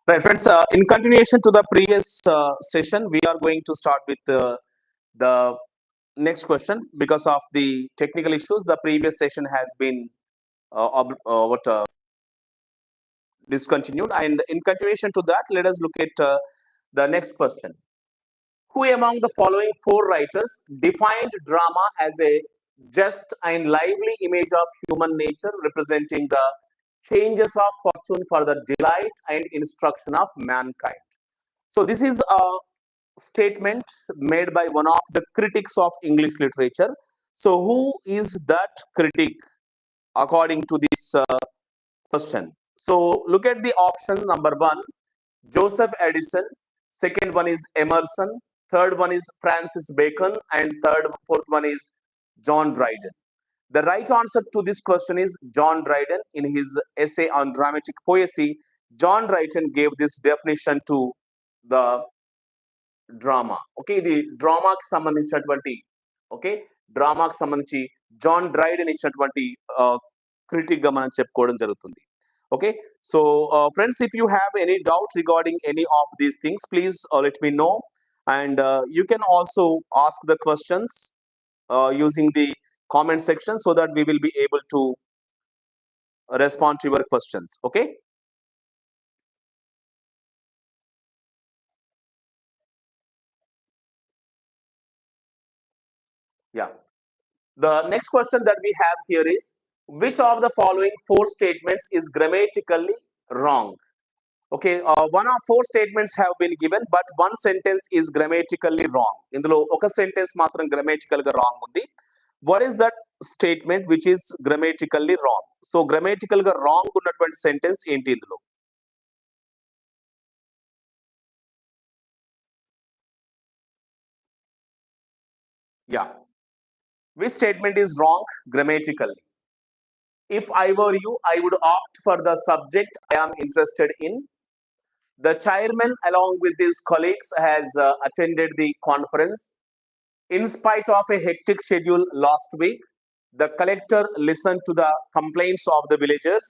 Right, friends. In continuation to the previous session, we are going to start with the next question because of the technical issues. The previous session has been discontinued, and in continuation to that, let us look at the next question. Who among the following four writers defined drama as a just and lively image of human nature, representing the changes of fortune for the delight and instruction of mankind? So this is a statement made by one of the critics of English literature. So who is that critic according to this question? So look at the option number one, Joseph Edison. Second one is Emerson. Third one is Francis Bacon, and fourth one is John Dryden. The right answer to this question is John Dryden. In his essay on dramatic poesy, John Dryden gave this definition to the drama. Okay, ఇది డ్రామాకి సంబంధించినటువంటి okay డ్రామాకి సంబంధించి John డ్రైడెన్ ఇచ్చినటువంటి critic గా మనం చెప్పుకోవడం జరుగుతుంది. Okay, so friends, if you have any doubt regarding any of these things, please let me know, and you can also ask the questions using the comment section so that we will be able to respond to your questions. Okay. Yeah. The next question that we have here is, which of the following four statements is grammatically wrong? Okay, one of four statements have been given, but one sentence is grammatically wrong. ఇందులో ఒక sentence మాత్రం grammatical గా wrong ఉంది. What is that statement which is grammatically wrong? So grammatical గా wrong ఉన్నటువంటి sentence ఏంటి ఇందులో? Yeah. Which statement is wrong grammatically? If I were you, I would opt for the subject I am interested in. The chairman, along with his colleagues, has attended the conference. In spite of a hectic schedule last week, the collector listened to the complaints of the villagers.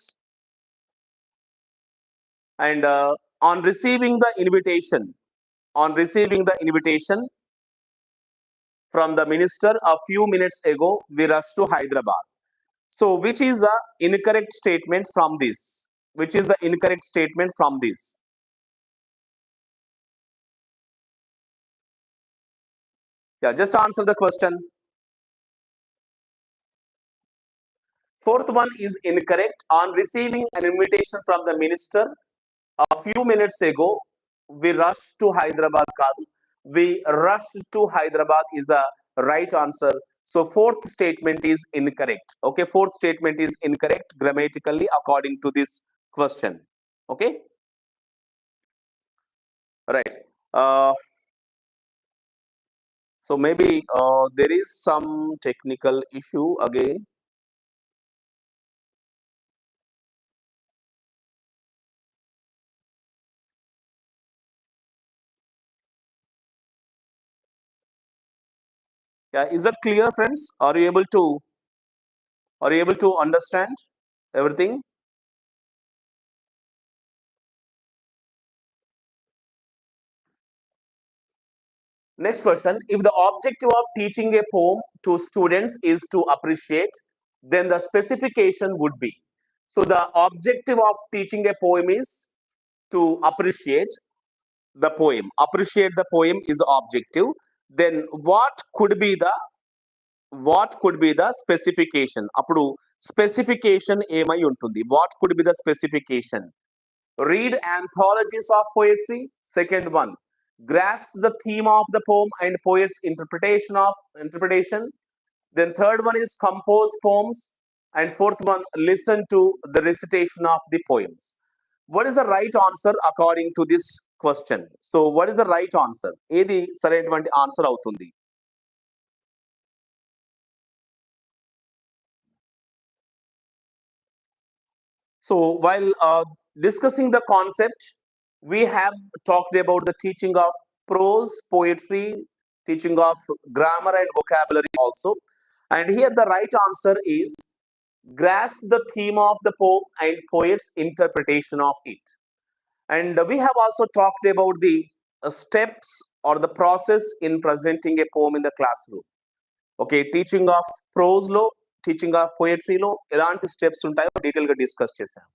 And on receiving the invitation from the minister a few minutes ago, we rushed to Hyderabad. So, which is the incorrect statement from this? Which is the incorrect statement from this? Yeah, just answer the question. Fourth one is incorrect. On receiving an invitation from the minister a few minutes ago, we rushed to Hyderabad. We rushed to Hyderabad is the right answer. So fourth statement is incorrect. Okay, fourth statement is incorrect grammatically according to this question. Okay, right. So maybe there is some technical issue again. Yeah, is that clear, friends? Are you able to understand everything? Next question. If the objective of teaching a poem to students is to appreciate, then the specification would be. So the objective of teaching a poem is to appreciate the poem. Appreciate the poem is the objective. Then what could be the specification? Appudu specification ఏమై ఉంటుంది? What could be the specification? Read anthologies of poetry. Second one, grasp the theme of the poem and poet's interpretation. Then third one is compose poems, and fourth one, listen to the recitation of the poems. What is the right answer according to this question? So what is the right answer? ఏది సరైనటువంటి answer అవుతుంది? So while discussing the concept, we have talked about the teaching of prose, poetry, teaching of grammar and vocabulary also. And here the right answer is grasp the theme of the poem and poet's interpretation of it. And we have also talked about the steps or the process in presenting a poem in the classroom. Okay, teaching of ప్రోజ్లో, teaching of పోయట్రీలో ఎలాంటి steps ఉంటాయో డీటెయిల్గా discuss చేశాం.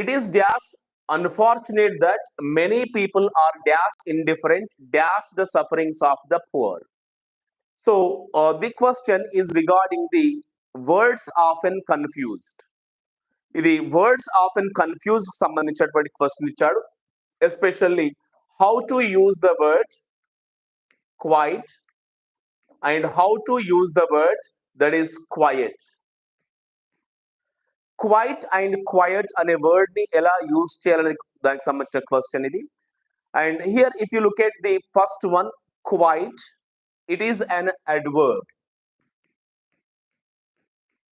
It is dash unfortunate that many people are dash indifferent dash the sufferings of the poor. So the question is regarding the words often confused. ఇది words often confuse సంబంధించినటువంటి question ఇచ్చాడు. Especially how to use the word quite and how to use the word that is quiet. Quite and quiet అనే word ని ఎలా use చేయాలనే దానికి సంబంధించిన question ఇది. And here if you look at the first one, quite, it is an adverb.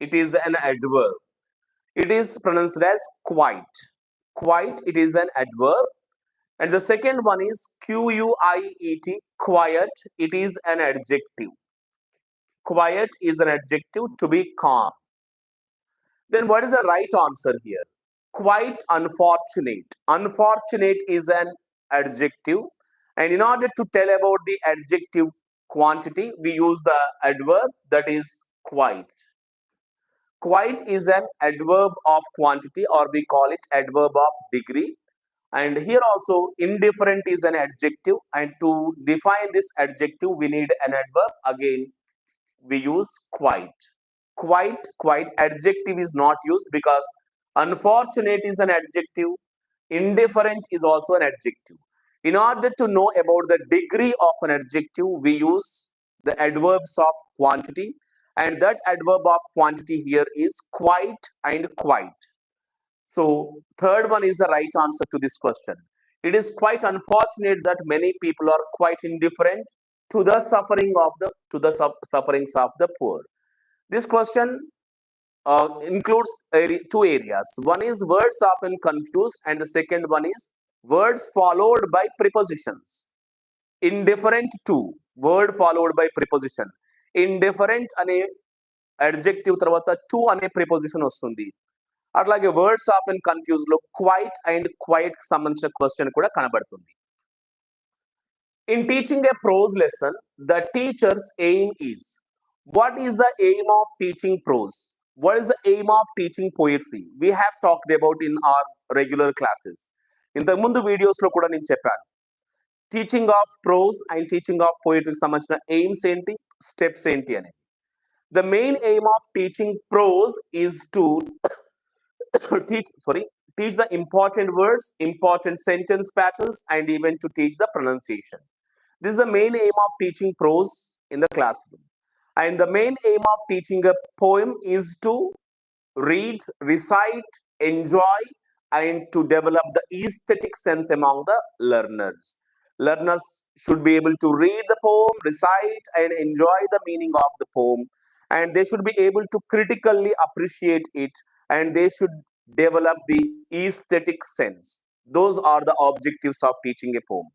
It is an adverb. It is pronounced as quite. Quite, it is an adverb. And the second one is Q-U-I-E-T, quiet, it is an adjective. Quiet is an adjective, to be calm. Then what is the right answer here? Quite unfortunate. Unfortunate is an adjective. And in order to tell about the adjective quantity, we use the adverb that is quite. Quite is an adverb of quantity, or we call it adverb of degree. And here also indifferent is an adjective, and to define this adjective we need an adverb. Again we use quite. Quite adjective is not used because unfortunate is an adjective, indifferent is also an adjective. In order to know about the degree of an adjective, we use the adverbs of quantity, and that adverb of quantity here is quite and quite. So third one is the right answer to this question. It is quite unfortunate that many people are quite indifferent to the sufferings of the poor. This question includes two areas. One is words often confused, and the second one is words followed by prepositions. Indifferent to, word followed by preposition. Indifferent అనే adjective తర్వాత to అనే preposition వస్తుంది. అట్లాగే words of and confuse లో quiet and quiet కి సంబంధించిన question కూడా కనబడుతుంది. In teaching A prose lesson, the teachers aim is. What is the aim of teaching prose? What is the aim of teaching poetry? We have talked about in our regular classes. ఇంతకుముందు videos లో కూడా నేను చెప్పాను teaching of prose and teaching of పోయిటరీకి సంబంధించిన aims ఏంటి, steps ఏంటి అనేది. The main aim of teaching prose is to teach the important words, important sentence patterns, and even to teach the pronunciation. This is the main aim of teaching prose in the classroom. And the main aim of teaching a poem is to read, recite, enjoy, and to develop the aesthetic sense among the learners. Learners should be able to read the poem, recite, and enjoy the meaning of the poem. And they should be able to critically appreciate it, and they should develop the aesthetic sense. Those are the objectives of teaching a poem.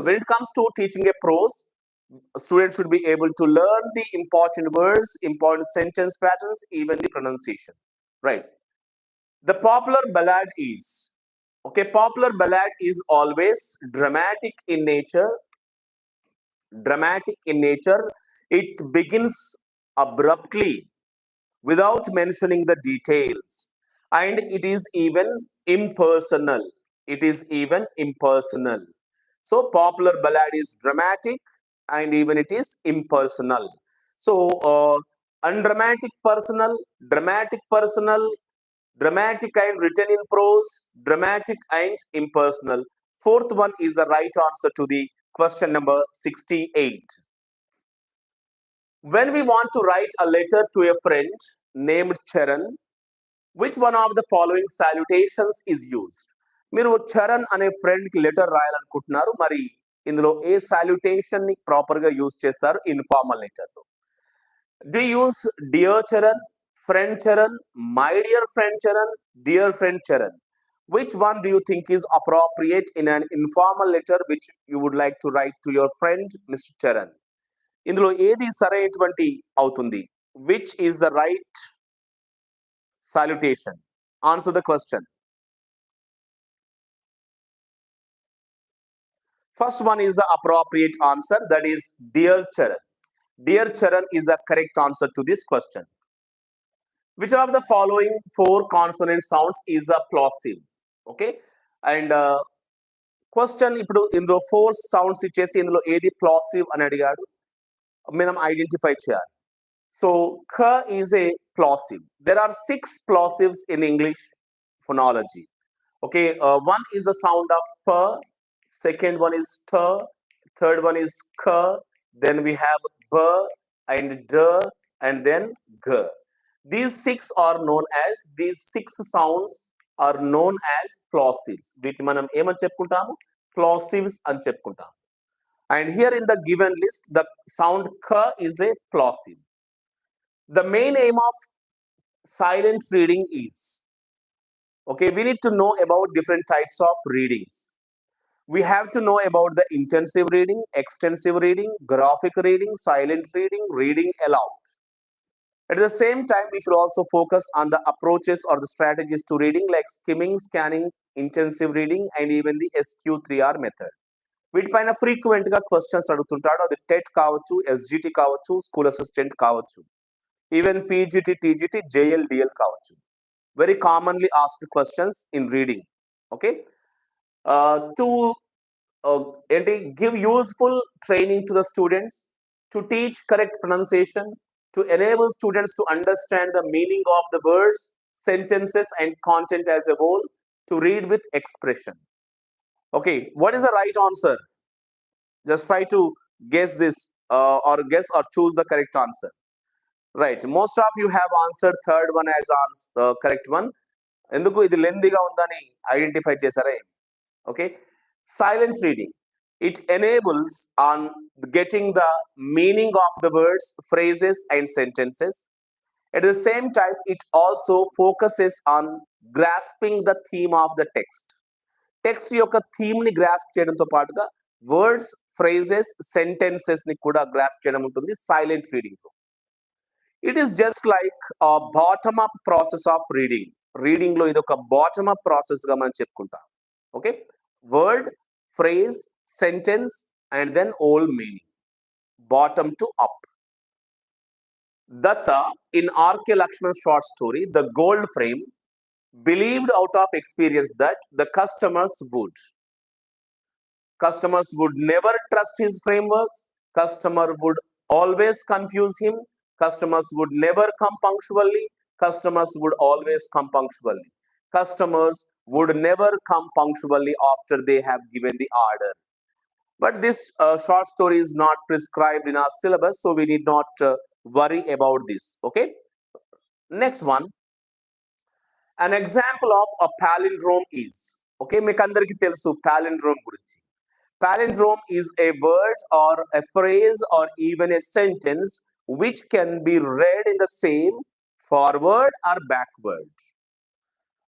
When it comes to teaching a prose, students should be able to learn the important words, important sentence patterns, even the pronunciation. Right. The popular ballad is, okay, popular ballad is always dramatic in nature. Dramatic in nature. It begins abruptly without mentioning the details, and it is even impersonal. It is even impersonal. So popular ballad is dramatic and even it is impersonal. So undramatic personal, dramatic personal, dramatic and written in prose, dramatic and impersonal. Fourth one is the right answer to the question number 68. When we want to write a letter to a friend named Charan, which one of the following salutations is used? మీరు చరణ్ అనే friend కి letter రాయాలనుకుంటున్నారు, మరి ఇందులో ఏ salutation ని proper గా use చేస్తారు informal letter లో? Do use dear Charan, friend Charan, my dear friend Charan, dear friend Charan? Which one do you think is appropriate in an informal letter which you would like to write to your friend Mr. Charan? ఇందులో ఏది సరైనటువంటి అవుతుంది? Which is the right salutation? Answer the question. First one is the appropriate answer, that is Dear Charan. Dear Charan is the correct answer to this question. Which of the following four consonant sounds is a plosive? Okay, and question ఇప్పుడు ఇందులో four sounds ఇచ్చేసి ఇందులో ఏది ప్లాసివ్ అని అడిగాడు, మనం identify చేయాలి. So ఖ is a plosive. There are six plosives in English phonology. Okay, one is the sound of p, second one is t, third one is k, then we have b and d, and then g. These six sounds are known as plosives. వీటిని మనం ఏమని చెప్పుకుంటాము, plosives అని చెప్పుకుంటాము. And here in the given list, the sound k is a plosive. The main aim of silent reading is, okay, we need to know about different types of readings. We have to know about the intensive reading, extensive reading, graphic reading, silent reading, reading aloud. At the same time, we should also focus on the approaches or the strategies to reading like skimming, scanning, intensive reading, and even the SQ3R method. వీటిపైన frequent గా questions అడుగుతుంటాడు. అది TET కావచ్చు, SGT కావచ్చు, school assistant కావచ్చు, even పీజిటి, టీజిటి, JL, DL కావచ్చు. Very commonly asked questions in reading. Okay, to give useful training to the students, to teach correct pronunciation, to enable students to understand the meaning of the words, sentences, and content as a whole, to read with expression. Okay, what is the right answer? Just try to guess this, or guess or choose the correct answer. Right, most of you have answered third one as the correct one. ఎందుకు ఇది లెందీగా ఉందని identify చేశారా? Okay, silent reading, it enables on getting the meaning of the words, phrases, and sentences. At the same time, it also focuses on grasping the theme of the text. Text యొక్క theme ని grasp చేయడంతో పాటుగా words, phrases, sentences ని కూడా grasp చేయడం ఉంటుంది silent reading లో. It is just like bottom up process of reading. Reading లో ఇది ఒక బాటమ్ అప్ ప్రాసెస్ గా మనం చెప్పుకుంటాం. Okay, word, phrase, sentence, and then all meaning, bottom to up. Datta, in R.K. Lakshman's short story, The Gold Frame, believed out of experience that the customers would never trust his frameworks, customer would always confuse him, customers would never come punctually, customers would always come punctually, customers would never come punctually after they have given the order. But this short story is not prescribed in our syllabus, so we need not worry about this. Okay, next one, an example of a palindrome is, okay, మీకు అందరికీ తెలుసు palindrome గురించి. Palindrome is a word or a phrase or even a sentence which can be read in the same forward or backward.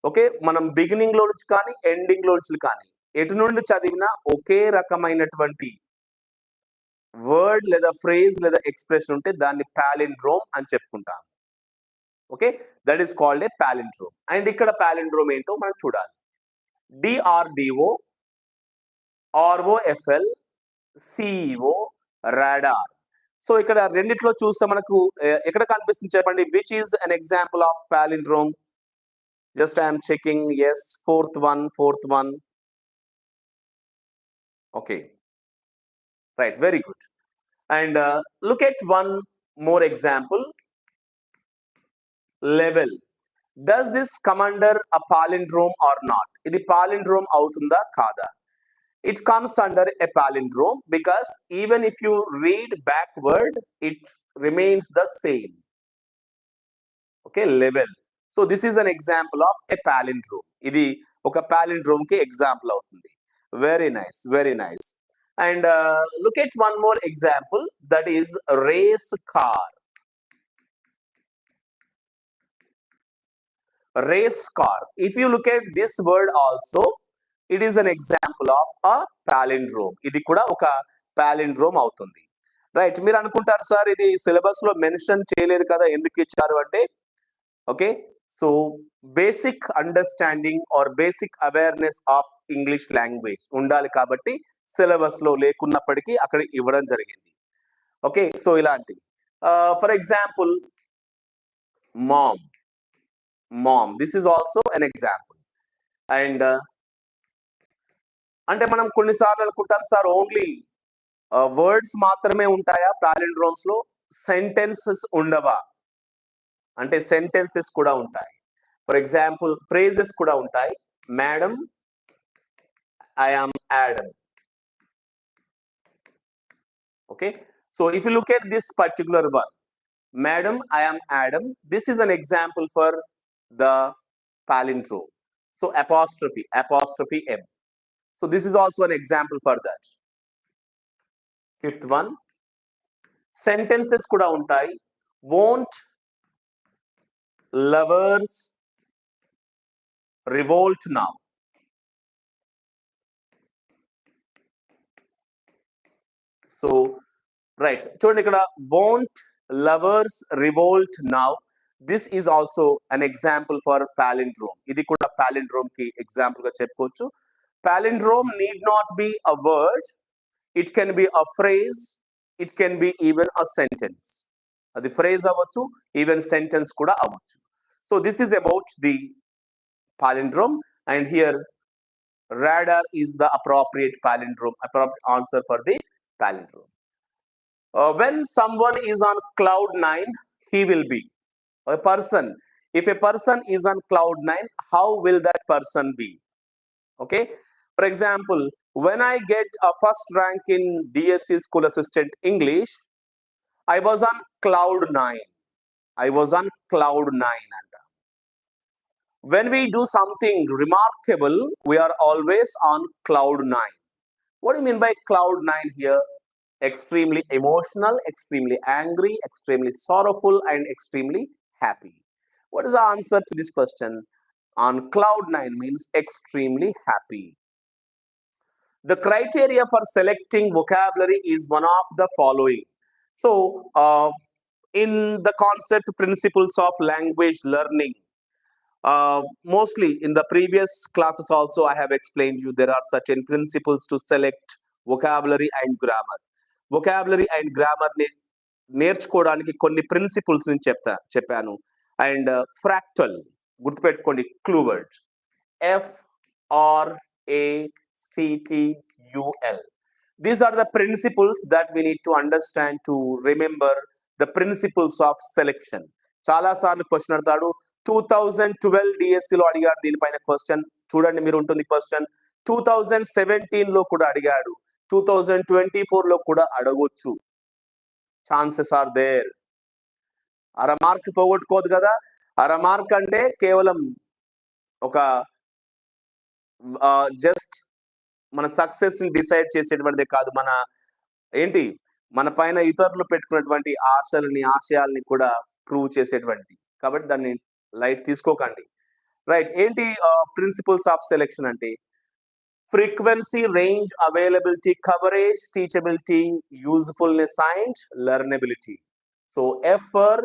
Okay, మనం beginning లో నుంచి కానీ ending లో నుంచి కానీ ఎటు నుండి చదివినా ఒకే రకమైనటువంటి వర్డ్ లేదా ఫ్రేజ్ లేదా ఎక్స్ప్రెషన్ ఉంటే దాన్ని పాలిండ్రోమ్ అని చెప్పుకుంటాం. Okay, that is called a palindrome. And ఇక్కడ పాలిండ్రోమ్ ఏంటో మనం చూడాలి. DRDO, ROFL, CEO, radar. So ఇక్కడ రెండిట్లో చూస్తే మనకు ఎక్కడ కనిపిస్తుంది చెప్పండి, which is an example of palindrome? Just I am checking. Yes, fourth one. Okay, right, very good. And look at one more example. Level. Does this come under a palindrome or not? Idi palindrome avutunda kada? It comes under a palindrome because even if you read backward, it remains the same. Okay, level. So this is an example of a palindrome. Idi oka palindrome ki example avutundi. Very nice, very nice. And look at one more example, that is race car. Race car. If you look at this word also, it is an example of a palindrome. Idi kuda oka palindrome avutundi. Right, మీరు అనుకుంటారు sir ఇది syllabus లో mention చేయలేదు కదా, ఎందుకు ఇచ్చారు అంటే, okay, so basic understanding or basic awareness of English language undali kabatti సిలబస్లో లేకున్నప్పటికీ అక్కడ ఇవ్వడం జరిగింది. ఓకే, సో ఇలాంటివి for example mom, mom this is also an example. And అంటే మనం కొన్నిసార్లు అనుకుంటాం సార్ ఓన్లీ వర్డ్స్ మాత్రమే ఉంటాయా పాలిండ్రోమ్స్ లో, సెంటెన్సెస్ ఉండవా అంటే సెంటెన్సెస్ కూడా ఉంటాయి. ఫర్ ఎగ్జాంపుల్ ఫ్రేజెస్ కూడా ఉంటాయి. Madam I am Adam. Okay, so if you look at this particular one, madam I am Adam, this is an example for the palindrome. So apostrophe, apostrophe m, so this is also an example for that. Fifth one, sentences kuda untai. Won't lovers revolt now? So right, చూడండి ఇక్కడ won't lovers revolt now, this is also an example for palindrome. ఇది కూడా palindrome కి example గా చెప్పుకోవచ్చు. Palindrome need not be a word, it can be a phrase, it can be even a sentence. అది phrase అవ్వచ్చు, even sentence కూడా అవ్వచ్చు. So this is about the palindrome, and here radar is the appropriate palindrome, appropriate answer for the palindrome. When someone is on cloud 9, he will be a person. If a person is on cloud 9, how will that person be? Okay, for example, when I get a first rank in DSC School Assistant English, I was on cloud 9. I was on cloud 9. When we do something remarkable, we are always on cloud 9. What do you mean by cloud 9 here? Extremely emotional, extremely angry, extremely sorrowful, and extremely happy. What is the answer to this question? On cloud 9 means extremely happy. The criteria for selecting vocabulary is one of the following. So, in the concept principles of language learning, mostly in the previous classes also I have explained you there are certain principles to select vocabulary and grammar. Vocabulary and grammar ని నేర్చుకోవడానికి కొన్ని principles నేను చెప్పాను. And fractal గుర్తుపెట్టుకోండి, clue word FRACTUL. These are the principles that we need to understand to remember the principles of selection. చాలా సార్లు question అడతాడు. 2012 డిఎస్సిలో అడిగాడు దీనిపైన క్వశ్చన్. చూడండి మీరు ఉంటుంది క్వశ్చన్. 2017 లో కూడా అడిగాడు, 2024 లో కూడా అడగొచ్చు. Chances are there. అర మార్క్ పోగొట్టుకోదు కదా. అర మార్క్ అంటే కేవలం ఒక జస్ట్ మన సక్సెస్ ని డిసైడ్ చేసేటువంటిదే కాదు, మన ఏంటి మన పైన ఇతరులు పెట్టుకున్నటువంటి ఆశల్ని ఆశయాల్ని కూడా ప్రూవ్ చేసేటువంటిది. కాబట్టి దాన్ని లైట్ తీసుకోకండి. రైట్, ఏంటి ప్రిన్సిపల్స్ ఆఫ్ సెలెక్షన్ అంటే frequency, range, availability, coverage, teachability, usefulness, and learnability. So F for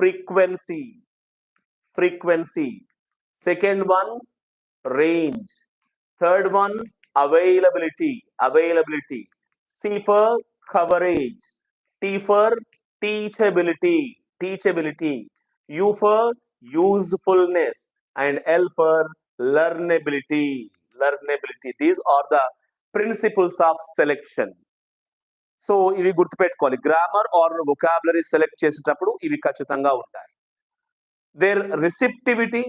frequency, frequency. Second one, range. Third one, availability, availability. C for coverage. T for teachability, teachability. U for usefulness, and L for learnability, learnability. These are the principles of selection. So ఇవి గుర్తుపెట్టుకోవాలి. Grammar are vocabulary select చేసేటప్పుడు ఇవి ఖచ్చితంగా ఉంటాయి. Their receptivity,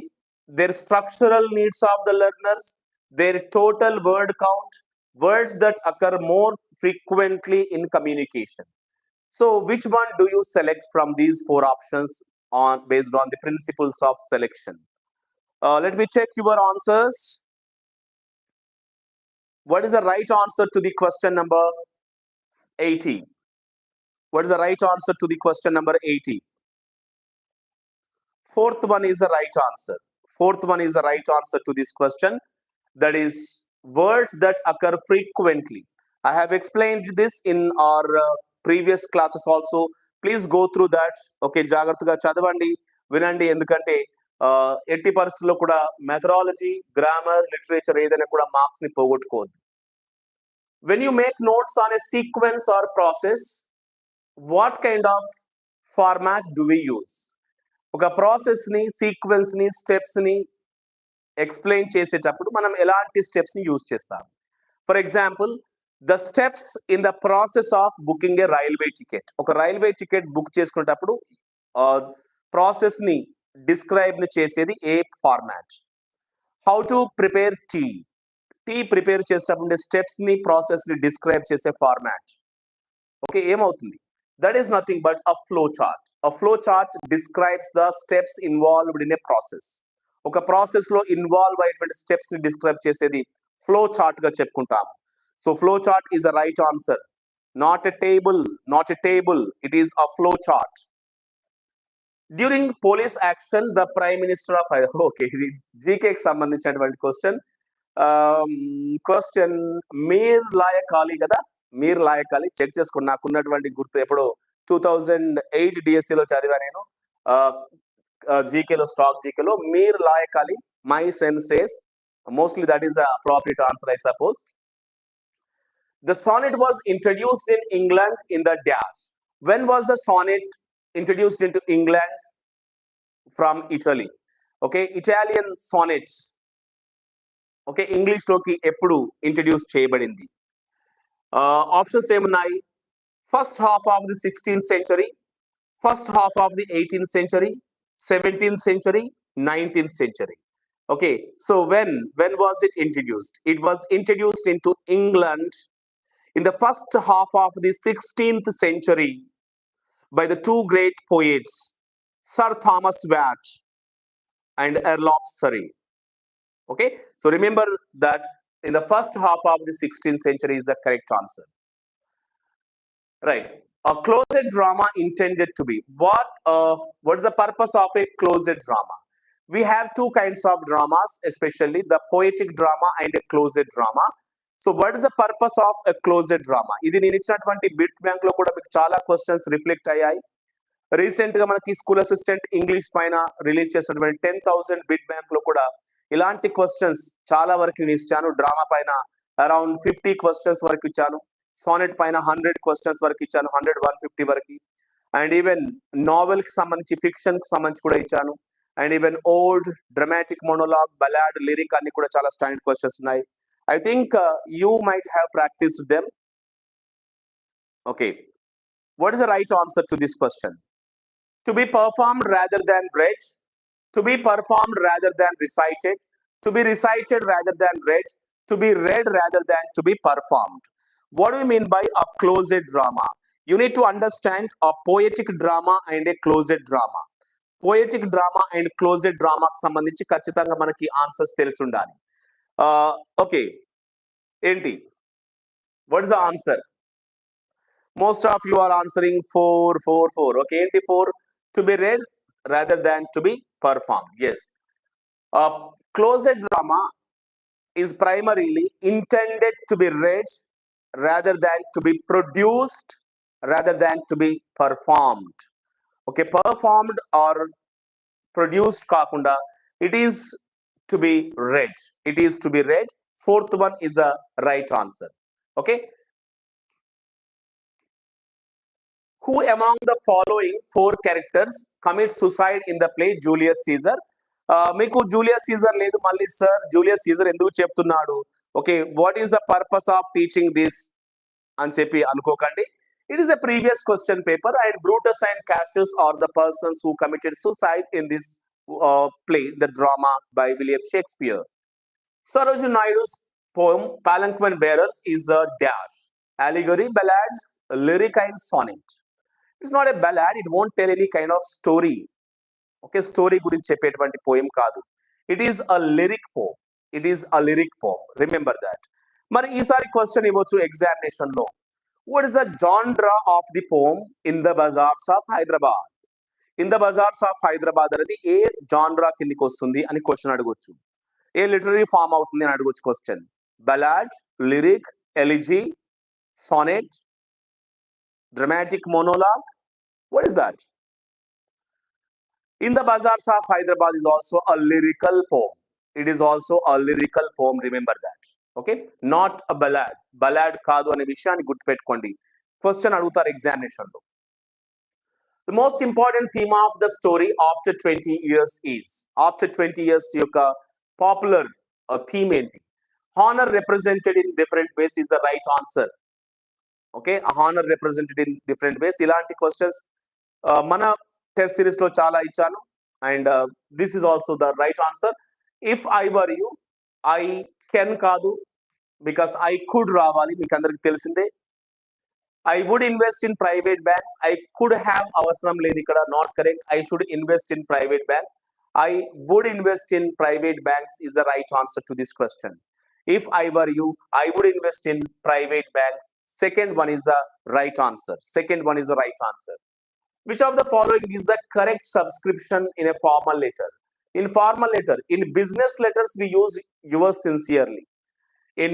their structural needs of the learners, their total word count, words that occur more frequently in communication. So which one do you select from these four options based on the principles of selection? Let me check your answers. What is the right answer to the question number 80? What is the right answer to the question number 80? Fourth one is the right answer. Fourth one is the right answer to this question. That is words that occur frequently. I have explained this in our previous classes also. Please go through that. Okay, జాగ్రత్తగా చదవండి, వినండి. ఎందుకంటే ఎట్టి పరిస్థితుల్లో కూడా methodology, grammar, literature ఏదైనా కూడా marks ని పోగొట్టుకోవద్దు. when you make notes on a sequence or process, what kind of format do we use? ఒక ప్రాసెస్ని, సీక్వెన్స్ని, స్టెప్స్ని ఎక్స్ప్లెయిన్ చేసేటప్పుడు మనం ఎలాంటి స్టెప్స్ని యూజ్ చేస్తాం? For example, the steps in the process of booking a railway ticket. ఒక railway ticket book చేసుకునేటప్పుడు ప్రాసెస్ని డిస్క్రైబ్ని చేసేది ఏ format? How to prepare tea. Tea prepare చేసేటప్పుడు స్టెప్స్ని, ప్రాసెస్ని డిస్క్రైబ్ చేసే ఫార్మాట్. ఓకే, ఏమవుతుంది? That is nothing but a flow chart. A flow chart describes the steps involved in a process. ఒక ప్రాసెస్ లో ఇన్వాల్వ్ అయ్యేటువంటి స్టెప్స్ ని డిస్క్రైబ్ చేసేది ఫ్లో చార్ట్ గా చెప్పుకుంటాము. So flow chart is the right answer. Not a table, not a table, it is a flow chart. During police action the prime minister of, okay, ఇది జీకేకి సంబంధించినటువంటి question. Question మీర్ లాయకాలి కదా, మీర్ లాయకాలి check చేసుకుని నాకున్నటువంటి గుర్తు ఎప్పుడో 2008 డిఎస్సిలో చదివా నేను. జీకేలో, స్టాక్ జీకేలో మీర్ లాయకాలి, మై సెన్సెస్, mostly that is the appropriate answer, I suppose. The sonnet was introduced in England in the dash. When was the sonnet introduced into England from Italy? Okay, Italian sonnets, okay, English లోకి ఎప్పుడు introduce చేయబడింది? Options ఏమున్నాయి? First half of the 16th century, first half of the 18th century, 17th century, 19th century. Okay, so when was it introduced? It was introduced into England in the first half of the 16th century by the two great poets, Sir Thomas Watt and Earl of Surrey. Okay, so remember that in the first half of the 16th century is the correct answer. Right. A closet drama intended to be what is the purpose of a closet drama? We have two kinds of dramas, especially the poetic drama and a closet drama. So what is the purpose of a closet drama? ఇది నేను ఇచ్చినటువంటి bit bank లో కూడా మీకు చాలా questions reflect అయ్యాయి. Recent గా మనకి స్కూల్ అసిస్టెంట్ ఇంగ్లీష్ పైన రిలీజ్ చేసినటువంటి 10,000 బిట్ బ్యాంక్ లో కూడా ఇలాంటి క్వశ్చన్స్ చాలా వరకు నేను ఇచ్చాను. డ్రామా పైన అరౌండ్ 50 క్వశ్చన్స్ వరకు ఇచ్చాను. సానెట్ పైన 100 క్వశ్చన్స్ వరకు ఇచ్చాను, 100, 150 వరకు. అండ్ ఈవెన్ నావెల్ కి సంబంధించి, ఫిక్షన్ కి సంబంధించి కూడా ఇచ్చాను. And even ode, dramatic monologue, ballad, lyric అన్ని కూడా చాలా స్టాండర్డ్ క్వశ్చన్స్ ఉన్నాయి. I think you might have practised them. Okay, what is the right answer to this question? To be performed rather than read, to be performed rather than recited, to be recited rather than read, to be read rather than to be performed. What do you mean by a closet drama? You need to understand a poetic drama and a closet drama. Poetic drama and closet drama కి సంబంధించి ఖచ్చితంగా మనకి answers తెలిసి ఉండాలి. Okay, ఏంటి? What is the answer? Most of you are answering 4, 4, 4. Okay, ఏంటి 4? To be read rather than to be performed. Yes. Closet drama is primarily intended to be read rather than to be produced, rather than to be performed. Okay, performed or produced kakunda, it is to be read. It is to be read. Fourth one is the right answer. Okay. Who among the following 4 characters commits suicide in the play Julius Caesar? మీకు Julius Caesar లేదు, మళ్ళీ sir Julius Caesar ఎందుకు చెప్తున్నాడు? Okay, what is the purpose of teaching this అని చెప్పి అనుకోకండి. It is a previous question paper. And Brutus and Cassius are the persons who committed suicide in this play, the drama by William Shakespeare. Sarojini Naidu's poem Palanquin Bearers is a dash: allegory, ballad, lyric and sonnet. It's not a ballad, it won't tell any kind of story. Okay, story గురించి చెప్పేటువంటి poem కాదు. It is a lyric poem. It is a lyric poem, remember that. మరి ఈసారి question ఇవ్వచ్చు examination లో. What is the genre of the poem in the bazaars of Hyderabad? In the bazaars of Hyderabad అనేది ఏ genre కిందికి వస్తుంది అని క్వశ్చన్ అడగొచ్చు. ఏ లిటరీ ఫామ్ అవుతుంది అని అడగొచ్చు question. Ballad, lyric, elegy, sonnet, dramatic monologue. What is that? In the Bazaars of Hyderabad is also a lyrical poem. It is also a lyrical poem, remember that. Okay, not a ballad. Ballad కాదు అనే విషయాన్ని గుర్తుపెట్టుకోండి. Question అడుగుతారు ఎగ్జామినేషన్లో. The most important theme of the story after 20 years is, after 20 years యొక్క popular theme ఏంటి? Honour represented in different ways is the right answer. Okay, honour represented in different ways. ఇలాంటి questions మన test series లో చాలా ఇచ్చాను. And this is also the right answer. If I were you, I can కాదు, because I could రావాలి, మీకు అందరికి తెలిసిందే. I would invest in private banks. I could have అవసరం లేదు ఇక్కడ, not correct. I should invest in private banks. I would invest in private banks is the right answer to this question. If I were you, I would invest in private banks. Second one is the right answer. Second one is the right answer. Which of the following is the correct subscription in a formal letter? In formal letter, in business letters, we use yours sincerely. In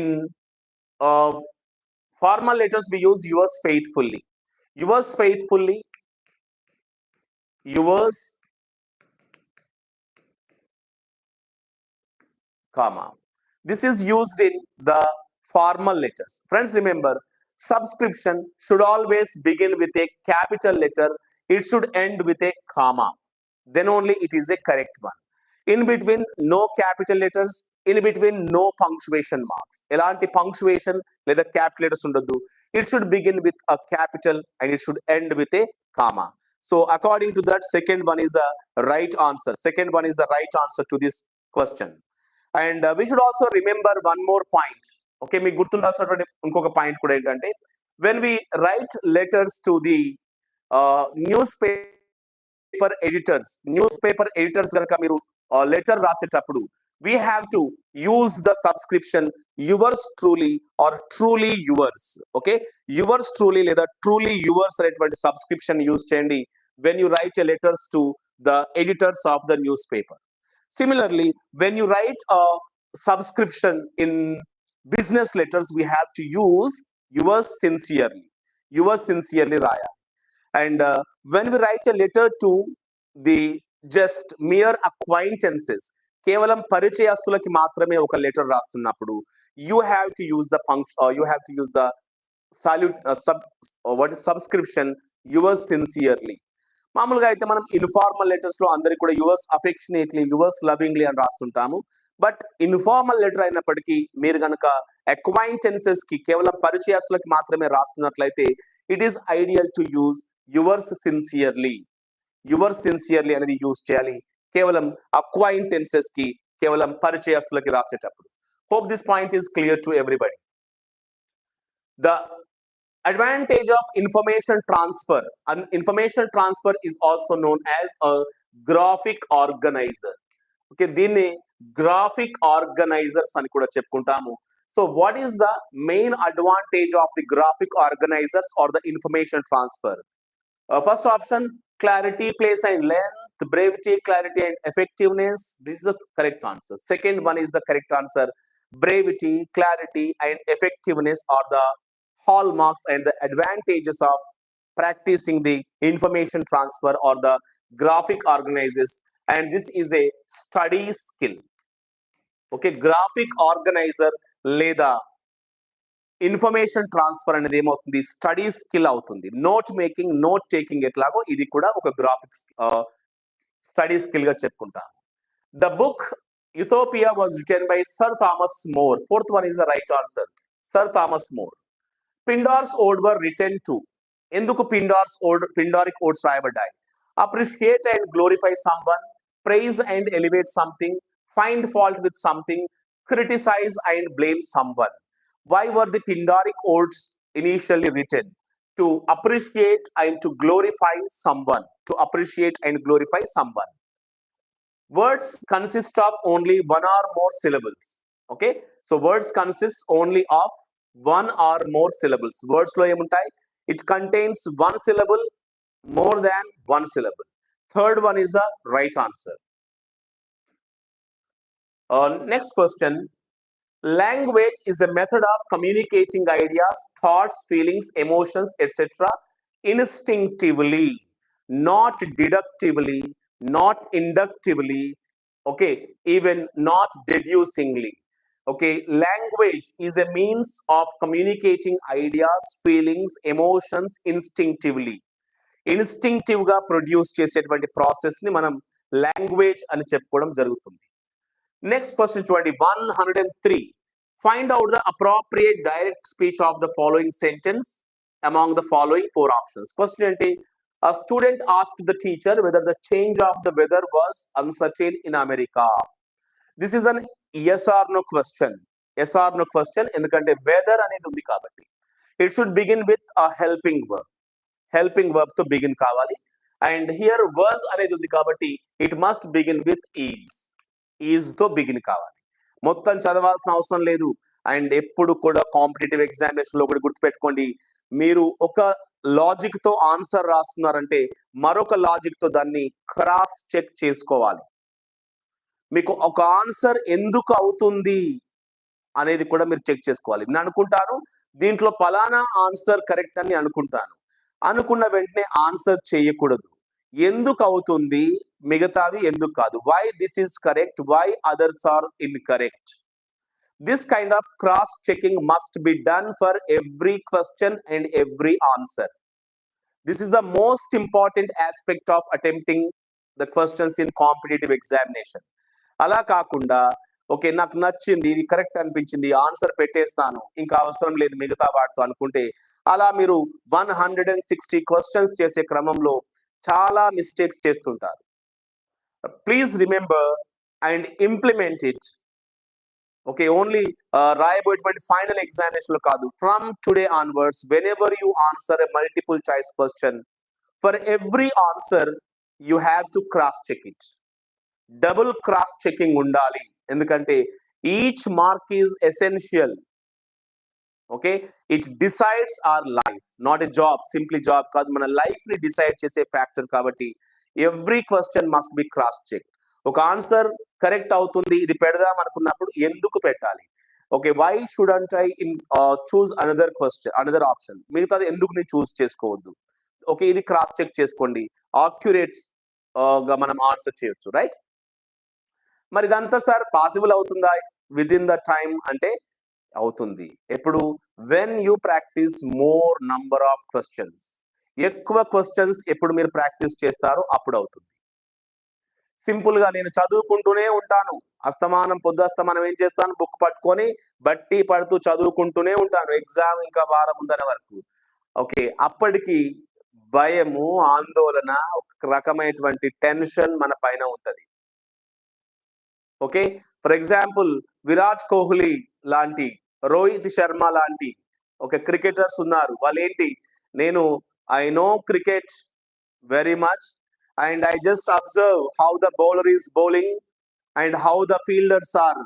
uh, formal letters, we use yours faithfully. Yours faithfully, yours, comma. This is used in the formal letters. Friends, remember, subscription should always begin with a capital letter. It should end with a comma. Then only it is a correct one. In between, no capital letters. In between, no punctuation marks. Elanti punctuation లేదా capital letters ఉండదు. It should begin with a capital and it should end with a comma. So according to that, second one is the right answer. Second one is the right answer to this question. And we should also remember one more point. Okay, మీకు గుర్తుండాల్సినటువంటి ఇంకొక point కూడా ఏంటంటే, when we write letters to the newspaper editors కనుక మీరు letter రాసేటప్పుడు, we have to use the subscription yours truly or truly yours. Okay, yours truly లేదా truly yours అనేటువంటి subscription use చేయండి when you write a letters to the editors of the newspaper. Similarly, when you write a subscription in business letters, we have to use yours sincerely. Yours sincerely రాయాలి. And when we write a letter to the just mere acquaintances, కేవలం పరిచయస్తులకి మాత్రమే ఒక letter రాస్తున్నప్పుడు, you have to use the you have to use the subscription yours sincerely. మామూలుగా అయితే మనం informal letters లో అందరికి కూడా యువర్స్ అఫెక్షనేట్లీ, యువర్స్ లవింగ్లీ అని రాస్తుంటాము. బట్ ఇన్ఫార్మల్ లెటర్ అయినప్పటికీ మీరు కనుక అక్వైంటెన్సెస్ కి, కేవలం పరిచయస్తులకి మాత్రమే రాస్తున్నట్లయితే, it is ideal to use yours sincerely. Yours sincerely అనేది యూజ్ చేయాలి కేవలం అక్వైంటెన్సెస్ కి, కేవలం పరిచయస్తులకి రాసేటప్పుడు. Hope this point is clear to everybody. The advantage of information transfer. An information transfer is also known as a graphic organizer. Okay, దీన్ని graphic organizers అని కూడా చెప్పుకుంటాము. So what is the main advantage of the graphic organizers or the information transfer? First option, clarity, place and length, brevity, clarity and effectiveness. This is the correct answer. Second one is the correct answer. Brevity, clarity and effectiveness are the hallmarks and the advantages of practicing the information transfer or the graphic organizers, and this is a study skill. Okay, graphic organizer లేదా information transfer అనేది ఏమవుతుంది, study skill అవుతుంది. Note making, note taking ఎట్లాగో ఇది కూడా ఒక graphics study skill గా చెప్పుకుంటాం. The book Utopia was written by sir Thomas More. Fourth one is the right answer, sir Thomas More. Pindar's ode were written to. ఎందుకు Pindaric odes రాయబడ్డాయి? Appreciate and glorify someone, praise and elevate something, find fault with something, criticize and blame someone. Why were the Pindaric odes initially written? To appreciate and to glorify someone. To appreciate and glorify someone. Words consist of only one or more syllables. Okay, so words consist only of one or more syllables. Words lo emuntai, it contains one syllable, more than one syllable. Third one is the right answer. Next question. Language is a method of communicating ideas, thoughts, feelings, emotions, etc. instinctively, not deductively, not inductively, okay, even not deducingly. Okay, language is a means of communicating ideas, feelings, emotions instinctively. Instinctive గా produce చేసేటువంటి process ని మనం language అని చెప్పుకోవడం జరుగుతుంది. Next question చూడండి, 103. Find out the appropriate direct speech of the following sentence among the following 4 options. Question ఏంటి? A student asked the teacher whether the change of the weather was uncertain in America. This is an yes or no question. Yes or no question, ఎందుకంటే weather అనేది ఉంది కాబట్టి. It should begin with a helping verb. Helping verb తో begin కావాలి. And here verse అనేది ఉంది కాబట్టి it must begin with is తో బిగిన్ కావాలి. మొత్తం చదవాల్సిన అవసరం లేదు. అండ్ ఎప్పుడు కూడా కాంపిటేటివ్ ఎగ్జామినేషన్ లో కూడా గుర్తుపెట్టుకోండి, మీరు ఒక లాజిక్ తో ఆన్సర్ రాస్తున్నారంటే మరొక లాజిక్ తో దాన్ని క్రాస్ చెక్ చేసుకోవాలి. మీకు ఒక ఆన్సర్ ఎందుకు అవుతుంది అనేది కూడా మీరు చెక్ చేసుకోవాలి. నేను అనుకుంటాను దీంట్లో ఫలానా ఆన్సర్ కరెక్ట్ అని అనుకుంటాను, అనుకున్న వెంటనే ఆన్సర్ చేయకూడదు. ఎందుకు అవుతుంది, మిగతావి ఎందుకు కాదు, why this is correct, why others are incorrect. This kind of cross checking must be done for every question and every answer. This is the most important aspect of attempting the questions in competitive examination. అలా కాకుండా okay నాకు నచ్చింది, ఇది correct అనిపించింది, answer పెట్టేస్తాను, ఇంకా అవసరం లేదు మిగతా వాటితో అనుకుంటే అలా మీరు 160 క్వశ్చన్స్ చేసే క్రమంలో చాలా మిస్టేక్స్ చేస్తుంటారు. Please remember and implement it. Okay, only రాయబోయేటువంటి ఫైనల్ ఎగ్జామినేషన్ లో కాదు, from today onwards when ever you answer a multiple choice question, for every answer you have to cross check it. Double cross checking ఉండాలి, ఎందుకంటే each mark is essential. Okay, it decides our life, not a job, simply job కాదు, మన life ని decide చేసే factor కాబట్టి every question must be cross check. ఒక answer correct అవుతుంది, ఇది పెడదాం అనుకున్నప్పుడు ఎందుకు పెట్టాలి, okay why shouldn't I choose another question, another option, మిగతాది ఎందుకు నేను చూస్ చేసుకోవద్దు, ఓకే ఇది క్రాస్ చెక్ చేసుకోండి, ఆక్యురేట్స్ గా మనం ఆన్సర్ చేయొచ్చు, రైట్. మరి ఇదంతా సార్ పాసిబుల్ అవుతుందా విత్ ఇన్ ద టైం అంటే అవుతుంది. ఎప్పుడు? When you practice more number of questions. ఎక్కువ క్వశ్చన్స్ ఎప్పుడు మీరు ప్రాక్టీస్ చేస్తారో అప్పుడు అవుతుంది. సింపుల్ గా నేను చదువుకుంటూనే ఉంటాను, అస్తమానం పొద్దు అస్తమానం ఏం చేస్తాను, బుక్ పట్టుకొని బట్టి పడుతూ చదువుకుంటూనే ఉంటాను, ఎగ్జామ్ ఇంకా వారం ముందర వరకు. ఓకే, అప్పటికి భయము, ఆందోళన, ఒక రకమైనటువంటి టెన్షన్ మన పైన ఉంటది. Okay, for example Virat Kohli లాంటి, రోహిత్ శర్మ లాంటి ఒక క్రికెటర్స్ ఉన్నారు. వాళ్ళు ఏంటి, నేను I know cricket very much and I just observe how the bowler is bowling and how the fielders are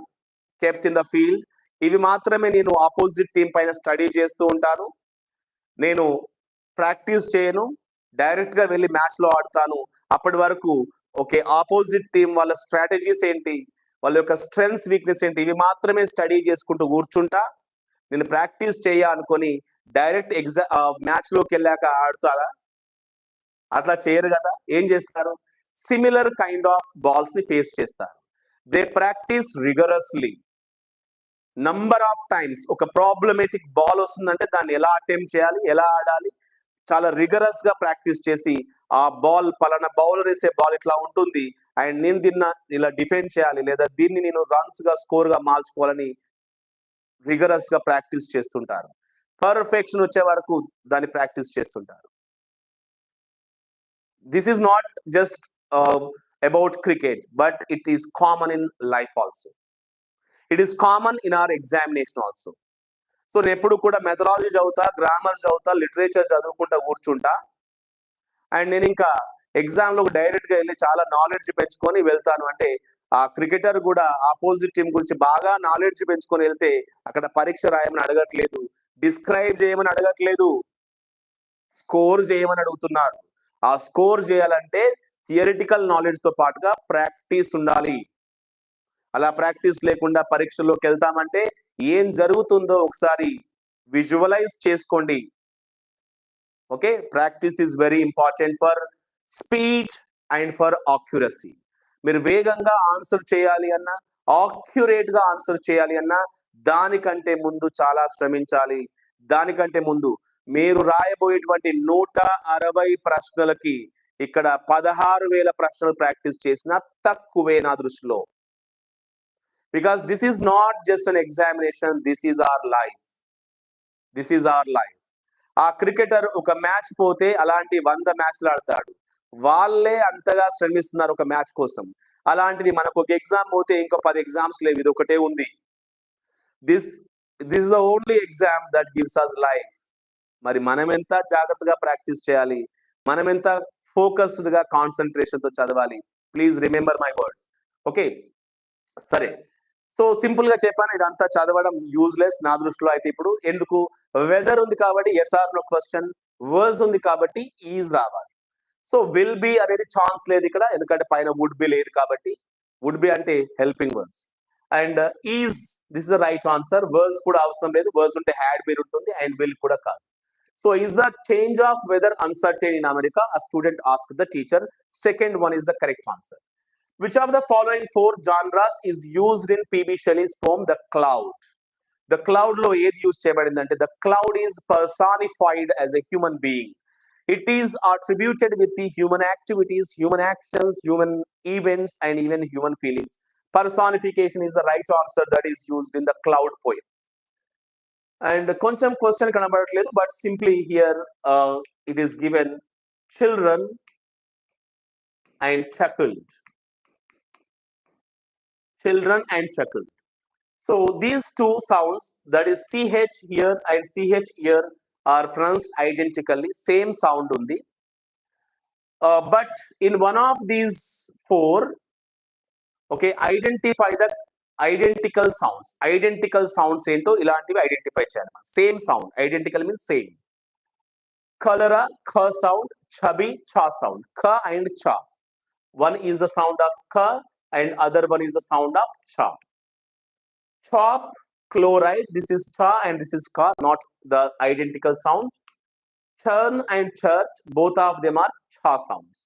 kept in the field. ఇవి మాత్రమే నేను ఆపోజిట్ టీం పైన స్టడీ చేస్తూ ఉంటాను. నేను ప్రాక్టీస్ చేయను, డైరెక్ట్ గా వెళ్ళి మ్యాచ్ లో ఆడతాను. అప్పటి వరకు ఓకే ఆపోజిట్ టీం వాళ్ళ స్ట్రాటజీస్ ఏంటి, వాళ్ళ యొక్క స్ట్రెంగ్స్ వీక్నెస్ ఏంటి, ఇవి మాత్రమే స్టడీ చేసుకుంటూ కూర్చుంటా. నేను ప్రాక్టీస్ అనుకొని డైరెక్ట్ మ్యాచ్ లోకి వెళ్ళాక ఆడుతారా? అట్లా చేయరు కదా. ఏం చేస్తారు, సిమిలర్ కైండ్ ఆఫ్ బాల్స్ ని ఫేస్ చేస్తారు. They practice rigorously number of times. ఒక ప్రాబ్లమేటిక్ బాల్ వస్తుందంటే దాన్ని ఎలా అటెంప్ట్ చేయాలి, ఎలా ఆడాలి, చాలా రిగరస్ గా ప్రాక్టీస్ చేసి ఆ బాల్ పలానా బౌలర్ వేసే బాల్ ఇట్లా ఉంటుంది అండ్ నేను దీన్ని ఇలా డిఫెండ్ చేయాలి, లేదా దీన్ని నేను రన్స్ గా స్కోర్ గా మార్చుకోవాలని రిగరస్ గా ప్రాక్టీస్ చేస్తుంటారు. పర్ఫెక్షన్ వచ్చే వరకు దాన్ని ప్రాక్టీస్ చేస్తుంటారు. This is not just about cricket, but it is common in life also. It is common in our examination also. So నేను ఎప్పుడు కూడా మెథడాలజీ చదువుతా, గ్రామర్ చదువుతా, లిటరేచర్ చదువుకుంటా కూర్చుంటా అండ్ నేను ఇంకా ఎగ్జామ్ లో డైరెక్ట్ గా వెళ్ళి చాలా నాలెడ్జ్ పెంచుకొని వెళ్తాను. అంటే ఆ క్రికెటర్ కూడా ఆపోజిట్ టీం గురించి బాగా నాలెడ్జ్ పెంచుకొని వెళ్తే అక్కడ పరీక్ష రాయమని అడగట్లేదు, డిస్క్రైబ్ చేయమని అడగట్లేదు, స్కోర్ చేయమని అడుగుతున్నారు. ఆ స్కోర్ చేయాలంటే థియరిటికల్ నాలెడ్జ్ తో పాటుగా ప్రాక్టీస్ ఉండాలి. అలా ప్రాక్టీస్ లేకుండా పరీక్షలోకి వెళ్తామంటే ఏం జరుగుతుందో ఒకసారి విజువలైజ్ చేసుకోండి. Okay, practice is very important for speed and for accuracy. మీరు వేగంగా ఆన్సర్ చేయాలి అన్నా, ఆక్యురేట్ గా ఆన్సర్ చేయాలి అన్నా దానికంటే ముందు చాలా శ్రమించాలి. దానికంటే ముందు మీరు రాయబోయేటువంటి 160 ప్రశ్నలకి ఇక్కడ 16,000 ప్రశ్నలు ప్రాక్టీస్ చేసినా తక్కువే నా దృష్టిలో. Because this is not just an examination, this is our life. This is our life. ఆ క్రికెటర్ ఒక మ్యాచ్ పోతే అలాంటి 100 మ్యాచ్లు ఆడతాడు. వాళ్ళే అంతగా శ్రమిస్తున్నారు ఒక మ్యాచ్ కోసం. అలాంటిది మనకు ఒక ఎగ్జామ్ పోతే ఇంకో 10 ఎగ్జామ్స్ లేవు, ఇది ఒకటే ఉంది. This this the only exam that gives us life. మరి మనం ఎంత జాగ్రత్తగా ప్రాక్టీస్ చేయాలి, మనం ఎంత ఫోకస్డ్ గా కాన్సన్ట్రేషన్ తో చదవాలి. Please remember my words. Okay, సరే. సో సింపుల్ గా చెప్పాను, ఇదంతా చదవడం యూజ్లెస్ నా దృష్టిలో అయితే. ఇప్పుడు ఎందుకు? వెదర్ ఉంది కాబట్టి ఎస్ఆర్ నో క్వశ్చన్, వర్డ్స్ ఉంది కాబట్టి ఈజ్ రావాలి. సో విల్ బి అనేది ఛాన్స్ లేదు ఇక్కడ, ఎందుకంటే పైన వుడ్ బి లేదు కాబట్టి. వుడ్ బి అంటే helping words. And is, this is the right answer. Words కూడా అవసరం లేదు, వర్డ్స్ ఉంటే హ్యాడ్ బీన్ ఉంటుంది, అండ్ విల్ కూడా కాదు. So is the change of weather uncertain in America? A student asked the teacher. Second one is the correct answer. Which of the following 4 genres is used in P.B. Shelley's poem The Cloud? The cloud lo edi use cheyabadindante, the cloud is personified as a human being. It is attributed with the human activities, human actions, human events, and even human feelings. Personification is the right answer that is used in the cloud poem. And కొంచెం question కనబడట్లేదు, but simply here it is given children and chuckled. Children and chuckled. So these two sounds, that is ch here and ch here, are pronounced identically, same sound undi. But in one of these 4, okay, identify the identical sounds. Identical sounds ఏంటో ఇలాంటివి identify చేయాలి. Same sound, identical means same. Cholera, kh sound, chubby, cha sound. Kh and cha. One is the sound of kh and other one is the sound of cha. Chop, chloride, this is cha and this is ka, not the identical sound. Churn and church, both of them are cha sounds.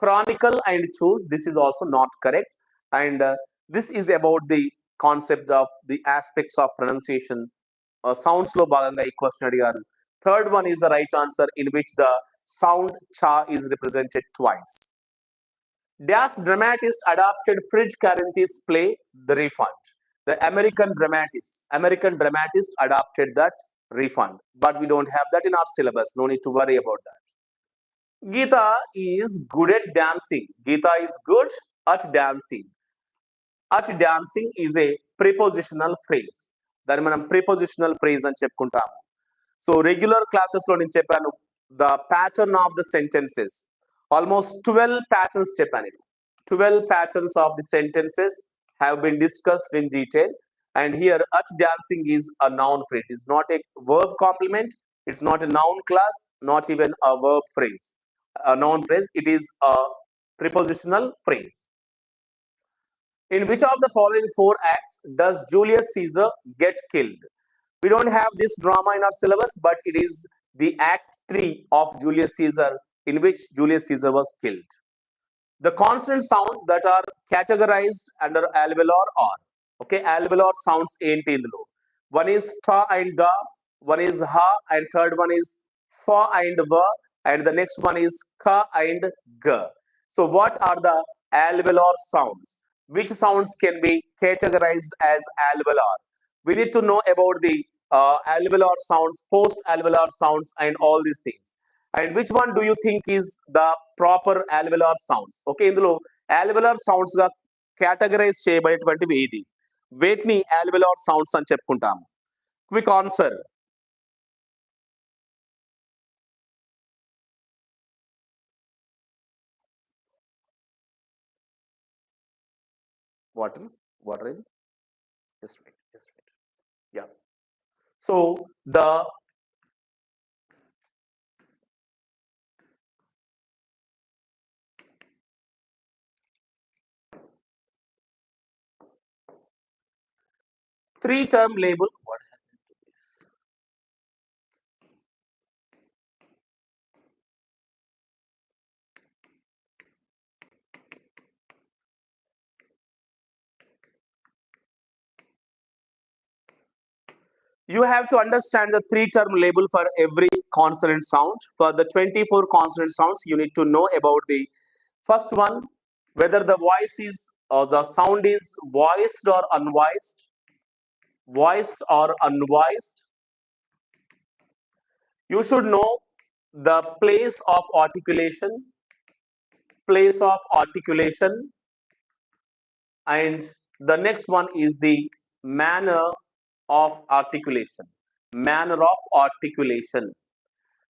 Chronicle and choose, this is also not correct. And this is about the concept of the aspects of pronunciation. Sounds lo bhaganga ee question adigaru. Third one is the right answer, in which the sound cha is represented twice. Dash dramatist adapted Fridge Carinthy's play The Refund. The American dramatist adapted that Refund, but we don't have that in our syllabus. No need to worry about that. Geeta is good at dancing. Geeta is good at dancing. At dancing is a prepositional phrase. దాన్ని మనం prepositional phrase అని చెప్పుకుంటాము. So regular classes లో నేను చెప్పాను the pattern of the sentences. Almost 12 patterns చెప్పాను. 12 patterns of the sentences have been discussed in detail. And here, at dancing is a noun phrase. It's not a verb complement. It's not a noun class, not even a verb phrase. A noun phrase, it is a prepositional phrase. In which of the following 4 acts does Julius Caesar get killed? We don't have this drama in our syllabus, but it is the Act 3 of Julius Caesar, in which Julius Caesar was killed. The consonant sound that are categorized under alveolar are. Okay, alveolar sounds ఏంటి ఇందులో? One is ta and da, one is ha, and third one is fa and va, and the next one is ka and ga. So what are the alveolar sounds? Which sounds can be categorized as alveolar? We need to know about the alveolar sounds, post alveolar sounds, and all these things. And which one do you think is the proper alveolar sounds? Okay, ఇందులో alveolar sounds గా categorize చేయబడేటువంటివి ఏది? వేటిని alveolar sounds అని చెప్పుకుంటాము? Quick answer. Water, water in. Just wait, just wait. Yeah. So the three-term label. What happened to this? You have to understand the three-term label for every consonant sound. For the 24 consonant sounds, you need to know about the first one, whether the voice is or the sound is voiced or unvoiced, voiced or unvoiced. You should know the place of articulation, place of articulation, and the next one is the manner of articulation, manner of articulation.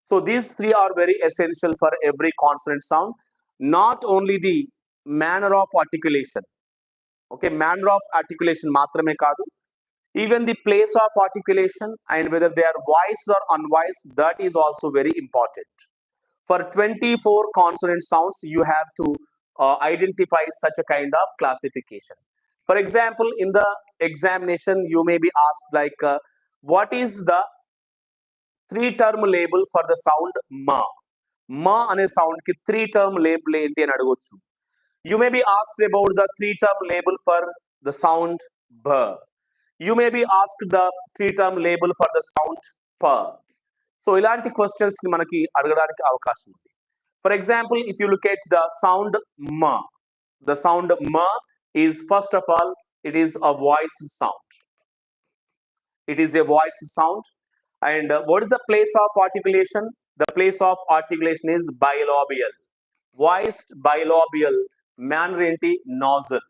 So these three are very essential for every consonant sound. Not only the manner of articulation, okay, manner of articulation matrame kaadu, even the place of articulation and whether they are voiced or unvoiced, that is also very important. For 24 consonant sounds, you have to identify such a kind of classification. For example, in the examination, you may be asked like, what is the three-term label for the sound ma? Ma ane sound ki three-term label enti ani adigochu. You may be asked about the three-term label for the sound b. You may be asked the three-term label for the sound p. So ilanti questions ni manaki adagadaniki avakasham undi. For example, if you look at the sound ma, the sound ma is first of all, it is a voice sound. It is a voice sound. And what is the place of articulation? The place of articulation is bilabial. Voiced bilabial, manner enti nozzle.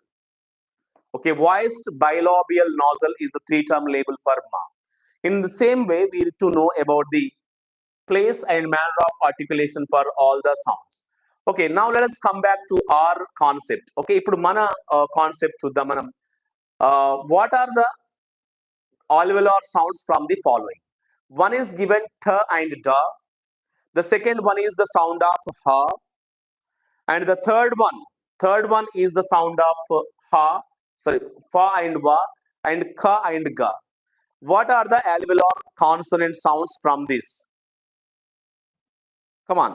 Okay, voiced bilabial nozzle is the three-term label for ma. In the same way, we need to know about the place and manner of articulation for all the sounds. Okay, now let us come back to our concept. Okay, ఇప్పుడు మన concept చూద్దాం మనం. What are the alveolar sounds from the following? One is given t and da. The second one is the sound of ha, and the third one is the sound of ha, sorry, fa and va, and ka and ga. What are the alveolar consonant sounds from this? Come on.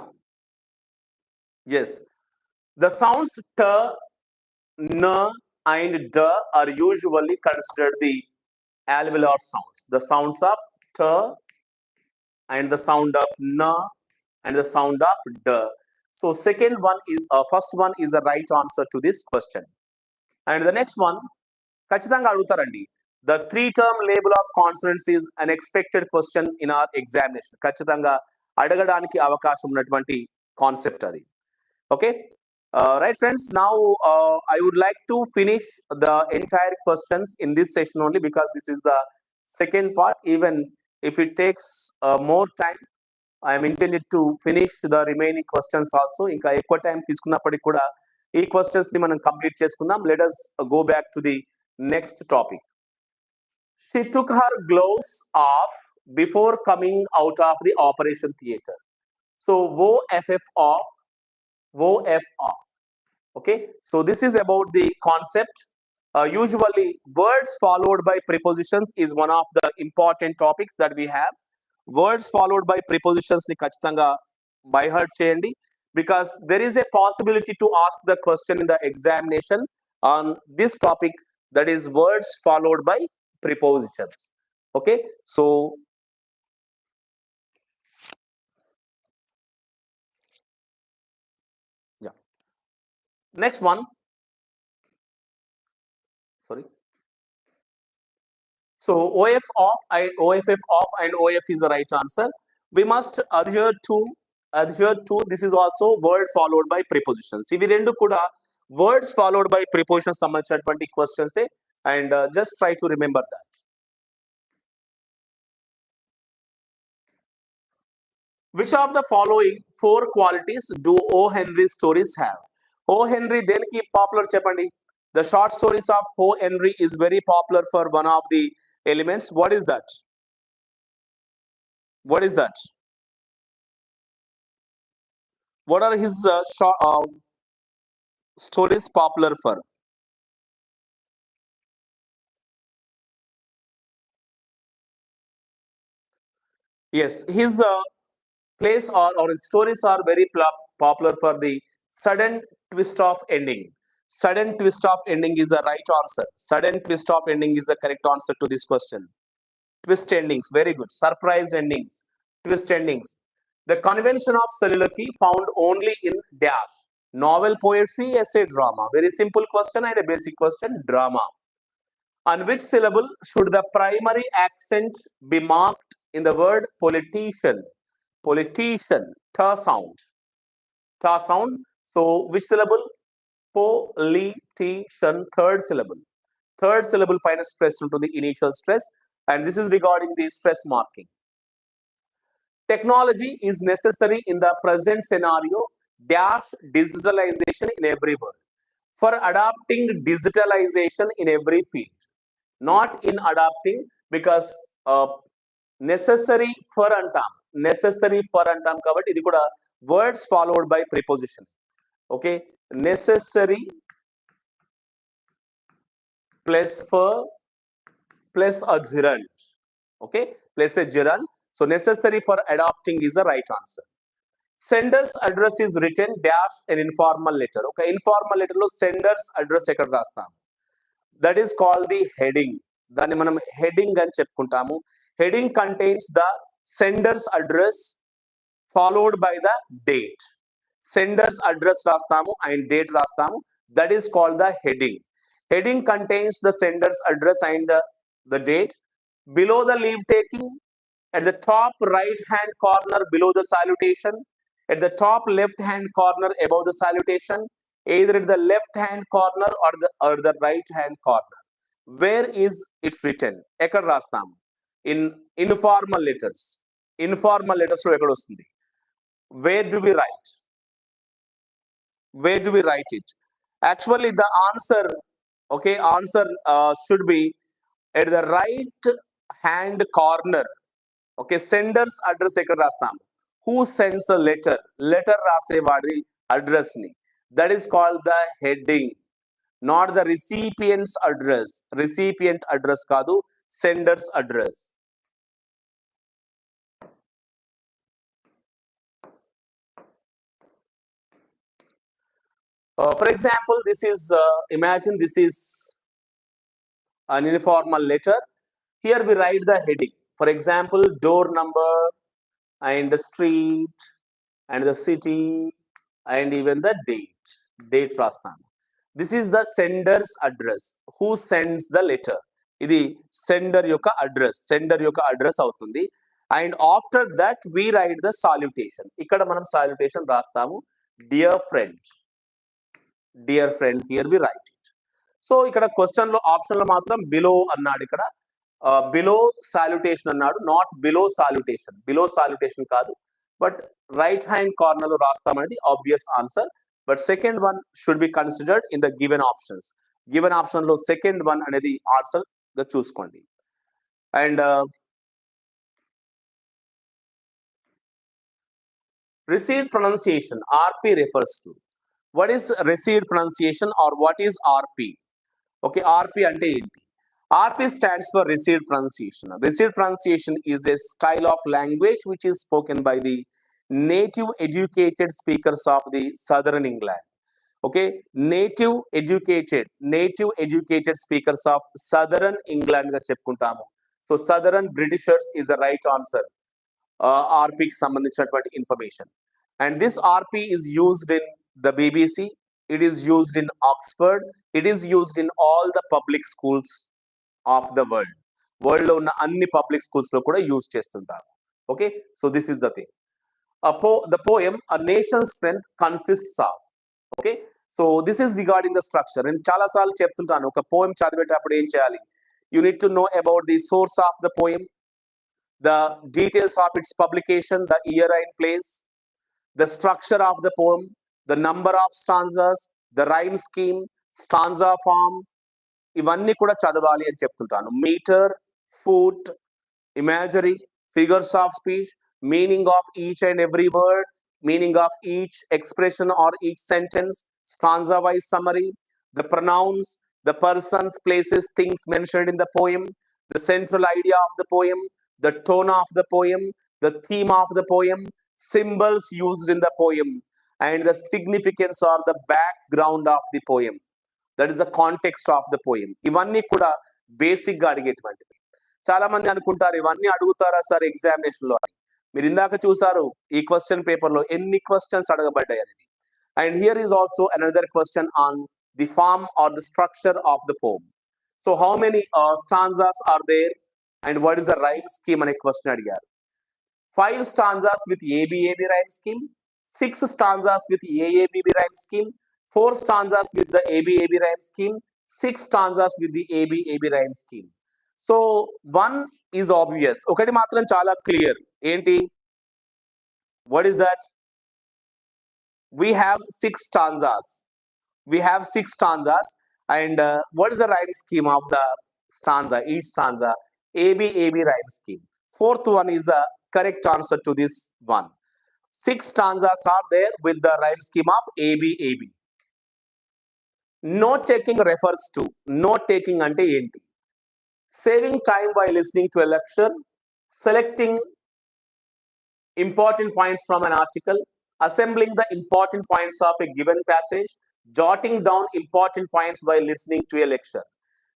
Yes. The sounds t, n, and d are usually considered the alveolar sounds. The sounds of t and the sound of n and the sound of d. So first one is the right answer to this question. And the next one, ఖచ్చితంగా అడుగుతారండి. The three-term label of consonants is an expected question in our examination. ఖచ్చితంగా అడగడానికి అవకాశం ఉన్నటువంటి concept అది. Okay. Right, friends. Now I would like to finish the entire questions in this session only because this is the second part. Even if it takes more time, I am intended to finish the remaining questions also. ఇంకా ఎక్కువ time తీసుకున్నప్పటికీ కూడా ఈ questions ని మనం complete చేసుకుందాం. Let us go back to the next topic. She took her gloves off before coming out of the operation theater. So OFF off, OF off. Okay, so this is about the concept. Usually words followed by prepositions is one of the important topics that we have. Words followed by prepositions ni ఖచ్చితంగా by heart cheyandi because there is a possibility to ask the question in the examination on this topic, that is words followed by prepositions. Okay, so yeah, next one, sorry. So OF off and OFF off and OF is the right answer. We must adhere to this is also word followed by prepositions. ఇవి రెండు కూడా words followed by prepositions సంబంధించినటువంటి questions and just try to remember that. Which of the following four qualities do O. Henry stories have? O. Henry దేనికి popular చెప్పండి. The short stories of O. Henry is very popular for one of the elements. What is that? What is that? What are his stories popular for? Yes, his plays or his stories are very popular for the sudden twist of ending. Sudden twist of ending is the right answer. Sudden twist of ending is the correct answer to this question. twist endings, very good. Surprise endings, twist endings. The convention of soliloquy found only in dash. Novel, poetry, essay, drama. Very simple question and a basic question, drama. On which syllable should the primary accent be marked in the word politician? Politician, ta sound. Ta sound. So, which syllable? Politician, third syllable. Third syllable pine stress into the initial stress, and this is regarding the stress marking. Technology is necessary in the present scenario dash digitalization in every word for adopting digitalization in every field, not in adopting because necessary for antam, necessary for antam kabatti idi kuda words followed by preposition. Okay, necessary plus for plus a gerund. Okay, plus a gerund. So necessary for adopting is the right answer. Sender's address is written dash an informal letter. Okay, informal letter lo sender's address ekkada rastam. That is called the heading. Danni manam heading ani cheppuntamu. Heading contains the sender's address followed by the date. Sender's address rastamu and date rastamu. That is called the heading. Heading contains the sender's address and the date. Below the leave taking, at the top right hand corner below the salutation, at the top left hand corner above the salutation, either at the left hand corner or the right hand corner. Where is it written? Ekkada rastam? In informal letters. Informal letters lo ekkada ostundi? Where do we write? Where do we write it? Actually, the answer, okay, answer should be at the right hand corner. Okay, sender's address ekkada rastam? Who sends a letter? Letter rasevadi address ni. That is called the heading, not the recipient's address. Recipient address kadu, sender's address. For example, this is imagine this is an informal letter. Here we write the heading. For example, door number and the street and the city and even the date. Date rastam. This is the sender's address. Who sends the letter? Idi sender yoka address. Sender yoka address avutundi. And after that we write the salutation. Ikkada manam salutation rastamu. Dear friend. Dear friend, here we write it. So ikkada question lo option lo matram below annadu ikkada. Below salutation annadu, not below salutation. Below salutation kaadu. But right hand corner lo rastam anedi obvious answer. But second one should be considered in the given options. Given option lo second one anedi answer ga chuskondi. And received pronunciation RP refers to. What is received pronunciation or what is RP? Okay, RP ante enti? RP stands for received pronunciation. Received pronunciation is a style of language which is spoken by the native educated speakers of the southern England. Okay, native educated speakers of southern England ga cheppuntamu. So southern Britishers is the right answer. RP కి సంబంధించినటువంటి information. And this RP is used in the BBC, it is used in Oxford, it is used in all the public schools of the world. World lo unna anni public schools lo kuda use chestuntaru. Okay, so this is the thing. The poem A Nation's Strength consists of. Okay, so this is regarding the structure. And చాలా సార్లు చెప్తుంటాను ఒక poem చదివేటప్పుడు ఏం చేయాలి? You need to know about the source of the poem, the details of its publication, the year and place, the structure of the poem, the number of stanzas, the rhyme scheme, stanza form, ఇవన్నీ కూడా చదవాలి అని చెప్తుంటాను. Metre, foot, imagery, figures of speech, meaning of each and every word, meaning of each expression or each sentence, stanza wise summary, the pronouns, the persons, places, things mentioned in the poem, the central idea of the poem, the tone of the poem, the theme of the poem, symbols used in the poem, and the significance or the background of the poem. That is the context of the poem. ఇవన్నీ కూడా basic గా అడిగేటువంటివి. చాలా మంది అనుకుంటారు ఇవన్నీ అడుగుతారా sir examination లో అని. మీరు ఇందాక చూసారు ఈ క్వశ్చన్ పేపర్ లో ఎన్ని క్వశ్చన్స్ అడగబడ్డాయి అనేది. And here is also another question on the form or the structure of the poem. So how many stanzas are there and what is the rhyme scheme అనే క్వశ్చన్ అడిగారు. 5 stanzas with ABAB rhyme scheme, 6 stanzas with AABB rhyme scheme, 4 stanzas with the ABAB rhyme scheme, 6 stanzas with the ABAB rhyme scheme. So one is obvious. ఒకటి మాత్రం చాలా clear. ఏంటి? What is that? We have 6 stanzas. We have 6 stanzas. And what is the rhyme scheme of the stanza? Each stanza, ABAB rhyme scheme. Fourth one is the correct answer to this one. 6 stanzas are there with the rhyme scheme of ABAB. Note taking refers to, note taking ante enti? Saving time while listening to a lecture, selecting important points from an article, assembling the important points of a given passage, jotting down important points while listening to a lecture.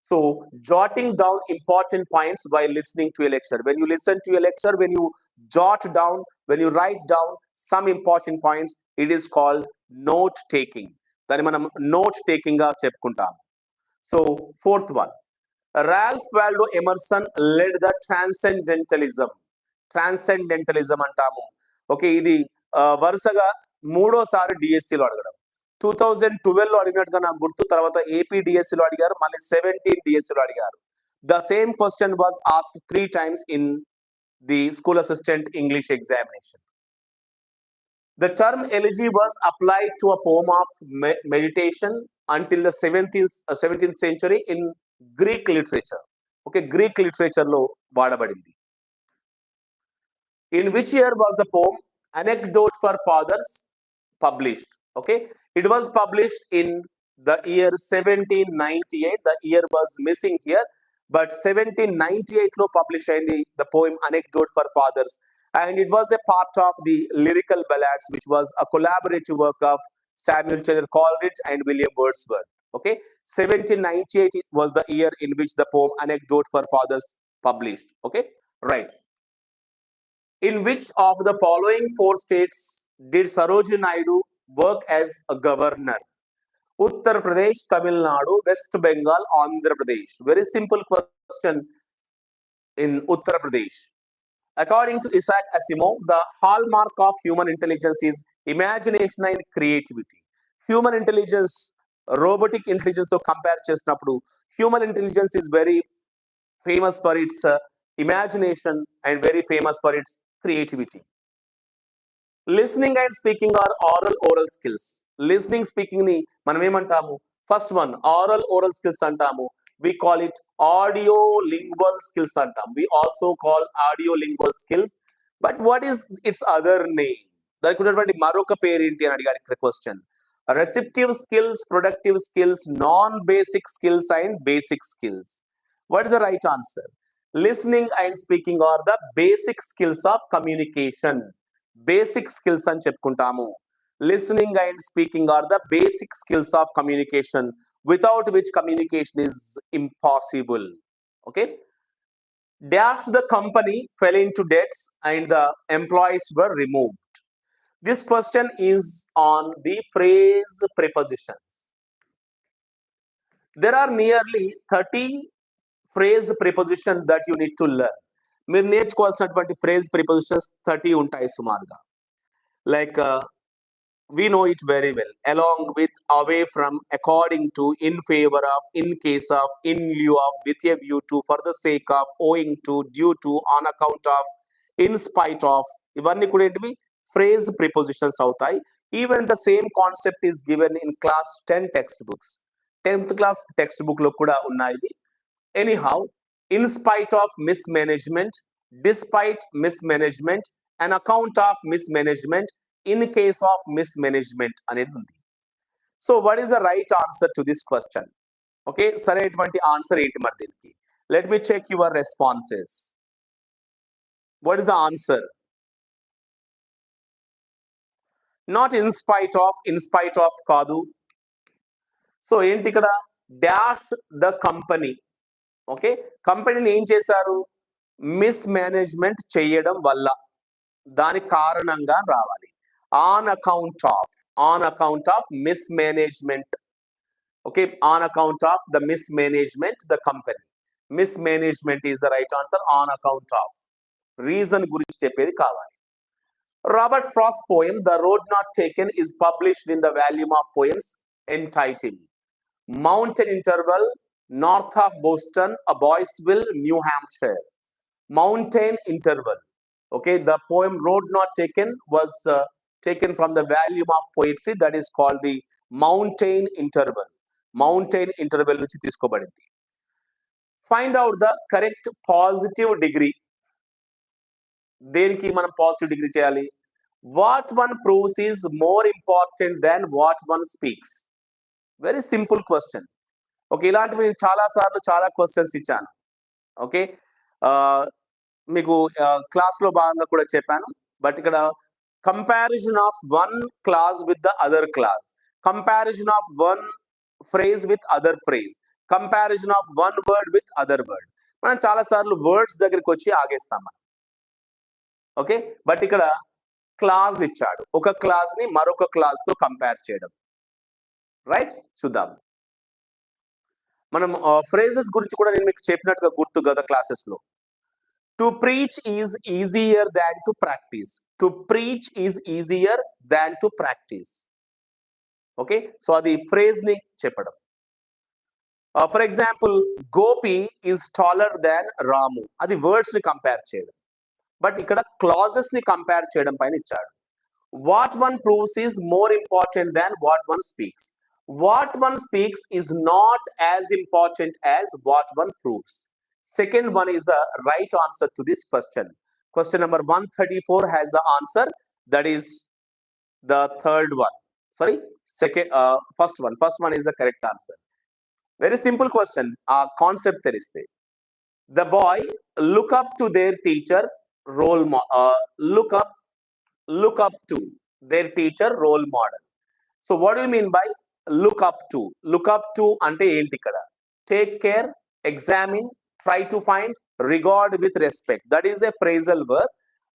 So jotting down important points while listening to a lecture. When you listen to a lecture, when you jot down, when you write down some important points, it is called note taking. Dani manam note taking ga cheppuntam. So fourth one, Ralph Waldo Emerson led the transcendentalism. ట్రాన్సెండెంటలిజం అంటాము. Okay, ఇది వరుసగా మూడోసారి డిఎస్సిలో అడగడం. 2012లో అడిగినట్టుగా నాకు గుర్తు, తర్వాత ఏపీ డిఎస్సిలో అడిగారు, మళ్ళీ 17 డిఎస్సిలో అడిగారు. The same question was asked 3 times in the school assistant English examination. The term elegy was applied to a poem of meditation until the 17th century in Greek literature. Okay, Greek literature లో వాడబడింది. In which year was the poem Anecdote for Fathers published? Okay, it was published in the year 1798. The year was missing here, but 1798 lo published in the poem Anecdote for Fathers, and it was a part of the lyrical ballads, which was a collaborative work of Samuel Taylor Coleridge and William Wordsworth. Okay, 1798 was the year in which the poem Anecdote for Fathers published. Okay, right. In which of the following 4 states did Sarojini Naidu work as a governor? Uttar Pradesh, Tamil Nadu, West Bengal, Andhra Pradesh. Very simple question in Uttar Pradesh. According to Isaac Asimov, the hallmark of human intelligence is imagination and creativity. Human intelligence, robotic intelligence తో compare చేసినప్పుడు human intelligence is very famous for its imagination and very famous for its creativity. Listening and speaking are oral skills. Listening, speaking ni మనం ఏమంటాము? First one, oral skills అంటాము. We call it audio lingual skills అంటాం. We also call audio lingual skills. But what is its other name? దానికి ఉన్నటువంటి మరొక పేరు ఏంటి అని అడిగారు ఇక్కడ question. Receptive skills, productive skills, non-basic skills and basic skills. What is the right answer? Listening and speaking are the basic skills of communication. Basic skills అని చెప్పుకుంటాము. Listening and speaking are the basic skills of communication, without which communication is impossible. Okay. Dash the company fell into debts and the employees were removed. This question is on the phrase prepositions. There are nearly 30 phrase prepositions that you need to learn. మీరు నేర్చుకోవాల్సినటువంటి phrase prepositions 30 ఉంటాయి సుమారుగా. Like we know it very well. Along with, away from, according to, in favor of, in case of, in lieu of, with a view to, for the sake of, owing to, due to, on account of, in spite of, ఇవన్నీ కూడా ఏంటివి phrase prepositions అవుతాయి. Even the same concept is given in class 10 textbooks. 10th class textbook లో కూడా ఉన్నాయి. Anyhow, in spite of mismanagement, despite mismanagement, an account of mismanagement, in case of mismanagement అనేది ఉంది. So what is the right answer to this question? Okay, సరైనటువంటి answer ఏంటి మరి దీనికి? Let me check your responses. What is the answer? Not in spite of కాదు. So ఏంటి ఇక్కడ? Dash the company. Okay, కంపెనీని ఏం చేశారు? మిస్మేనేజ్మెంట్ చేయడం వల్ల, దాని కారణంగా రావాలి. On account of mismanagement. Okay, on account of the mismanagement the company. Mismanagement is the right answer. On account of reason గురించి చెప్పేది కావాలి. Robert Frost's poem The Road Not Taken is published in the volume of poems entitled Mountain Interval, North of Boston, Boyceville, New Hampshire. Mountain Interval. Okay, the poem Road Not Taken was taken from the volume of poetry that is called the Mountain Interval. Mountain Interval నుంచి తీసుకోబడింది. Find out the correct positive degree. దేనికి మనం positive degree చేయాలి? What one proves is more important than what one speaks. Very simple question. Okay, ఇలాంటివి నేను చాలా సార్లు చాలా క్వశ్చన్స్ ఇచ్చాను. ఓకే, మీకు క్లాస్లో భాగంగా కూడా చెప్పాను. బట్ ఇక్కడ comparison of one class with the other class, comparison of one phrase with other phrase, comparison of one word with other word. మనం చాలా సార్లు వర్డ్స్ దగ్గరికి వచ్చి ఆగేస్తాం మనం. ఓకే, బట్ ఇక్కడ క్లాస్ ఇచ్చాడు, ఒక క్లాస్ ని మరొక క్లాస్ తో కంపేర్ చేయడం. రైట్, చూద్దాం. మనం ఫ్రేజెస్ గురించి కూడా నేను మీకు చెప్పినట్టుగా గుర్తు గత క్లాసెస్ లో. To preach is easier than to practice. To preach is easier than to practice. Okay, so అది ఫ్రేజ్ ని చెప్పడం. For example, Gopi is taller than Ramu, అది వర్డ్స్ ని కంపేర్ చేయడం. బట్ ఇక్కడ క్లాజెస్ ని కంపేర్ చేయడం పైన ఇచ్చాడు. What one proves is more important than what one speaks. What one speaks is not as important as what one proves. Second one is the right answer to this question. Question number 134 has the answer. That is the third one. Sorry, first one. First one is the correct answer. Very simple question. Concept teriste. The boy look up to their teacher look up to their teacher role model. So what do you mean by look up to? Look up to ante enti ikkada? Take care, examine, try to find, regard with respect. That is a phrasal verb.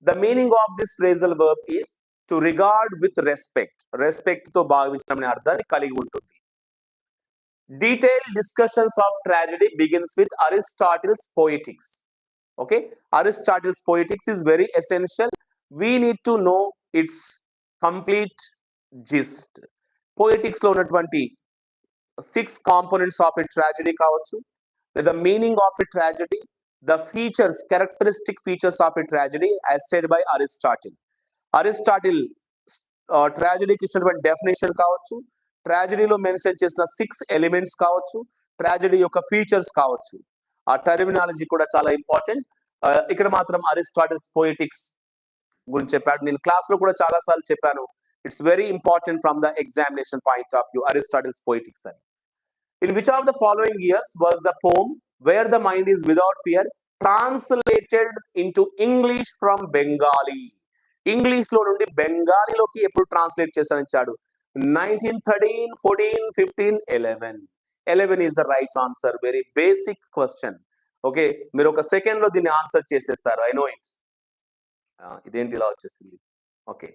The meaning of this phrasal verb is to regard with respect. Respect to bhavinచడం అనే అర్థాన్ని కలిగి ఉంటుంది. Detailed discussions of tragedy begins with Aristotle's Poetics. Okay, Aristotle's Poetics is very essential. We need to know its complete gist. Poetics లో ఉన్నటువంటి 6 components of a tragedy కావచ్చు, the meaning of a tragedy, the features, characteristic features of a tragedy as said by Aristotle. Aristotle ట్రాజడీకి ఇచ్చినటువంటి definition కావచ్చు, ట్రాజడీలో mention చేసిన 6 elements కావచ్చు, tragedy యొక్క features కావచ్చు. ఆ టర్మినాలజీ కూడా చాలా ఇంపార్టెంట్. ఇక్కడ మాత్రం అరిస్టాటిల్స్ పోయిటిక్స్ గురించి చెప్పాడు. నేను క్లాస్ లో కూడా చాలా సార్లు చెప్పాను. It's very important from the examination point of view, Aristotle's poetics అని. In which of the following years was the poem Where the Mind is Without Fear translated into English from Bengali? English లో నుండి బెంగాలీలోకి ఎప్పుడు translate చేశాను ఇచ్చాడు. 1913, 14, 15, 11. 11 is the right answer. Very basic question. Okay, మీరు ఒక second లో దీన్ని answer చేసేస్తారు. I know it. ఇదేంటి ఇలా వచ్చేసింది? Okay,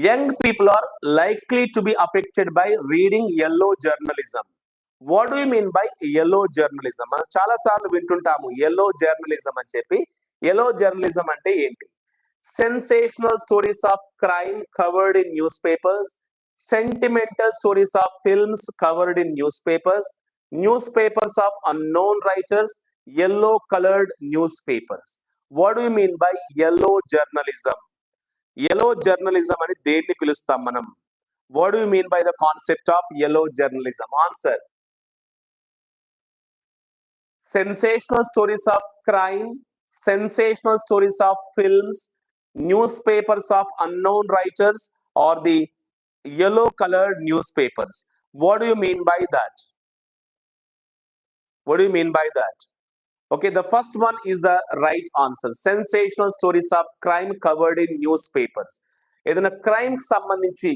young people are likely to be affected by reading yellow journalism. What do you mean by yellow journalism? మనం చాలా సార్లు వింటుంటాము yellow journalism అని చెప్పి. yellow journalism అంటే ఏంటి? Sensational stories of crime covered in news papers, sentimental stories of films covered in news papers of unknown writers, yellow colored newspapers. What do you mean by yellow journalism? yellow journalism అని దేన్ని పిలుస్తాం మనం? What do you mean by the concept of yellow journalism? Answer: sensational stories of crime, sensational stories of films, newspapers of unknown writers, or the yellow colored newspapers. What do you mean by that? What do you mean by that? Okay, the first one is the right answer. Sensational stories of crime covered in newspapers. ఏదైనా crime కి సంబంధించి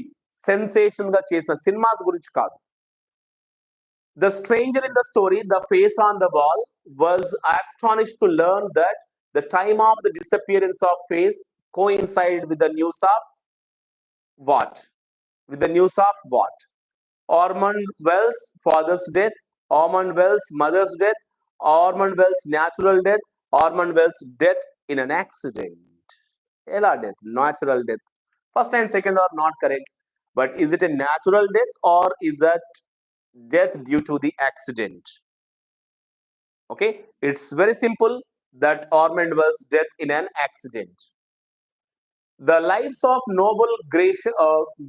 sensation గా చేసిన cinemas గురించి కాదు. The stranger in the story, the face on the wall, was astonished to learn that The time of the disappearance of face coincided with the news of what? With the news of what? Ormond Wells' father's death, Ormond Wells' mother's death, Ormond Wells' natural death, Ormond Wells' death in an accident. Ella death, natural death. First and second are not correct. But is it a natural death or is that death due to the accident? Okay, it's very simple that Ormond Wells' death in an accident. The lives of noble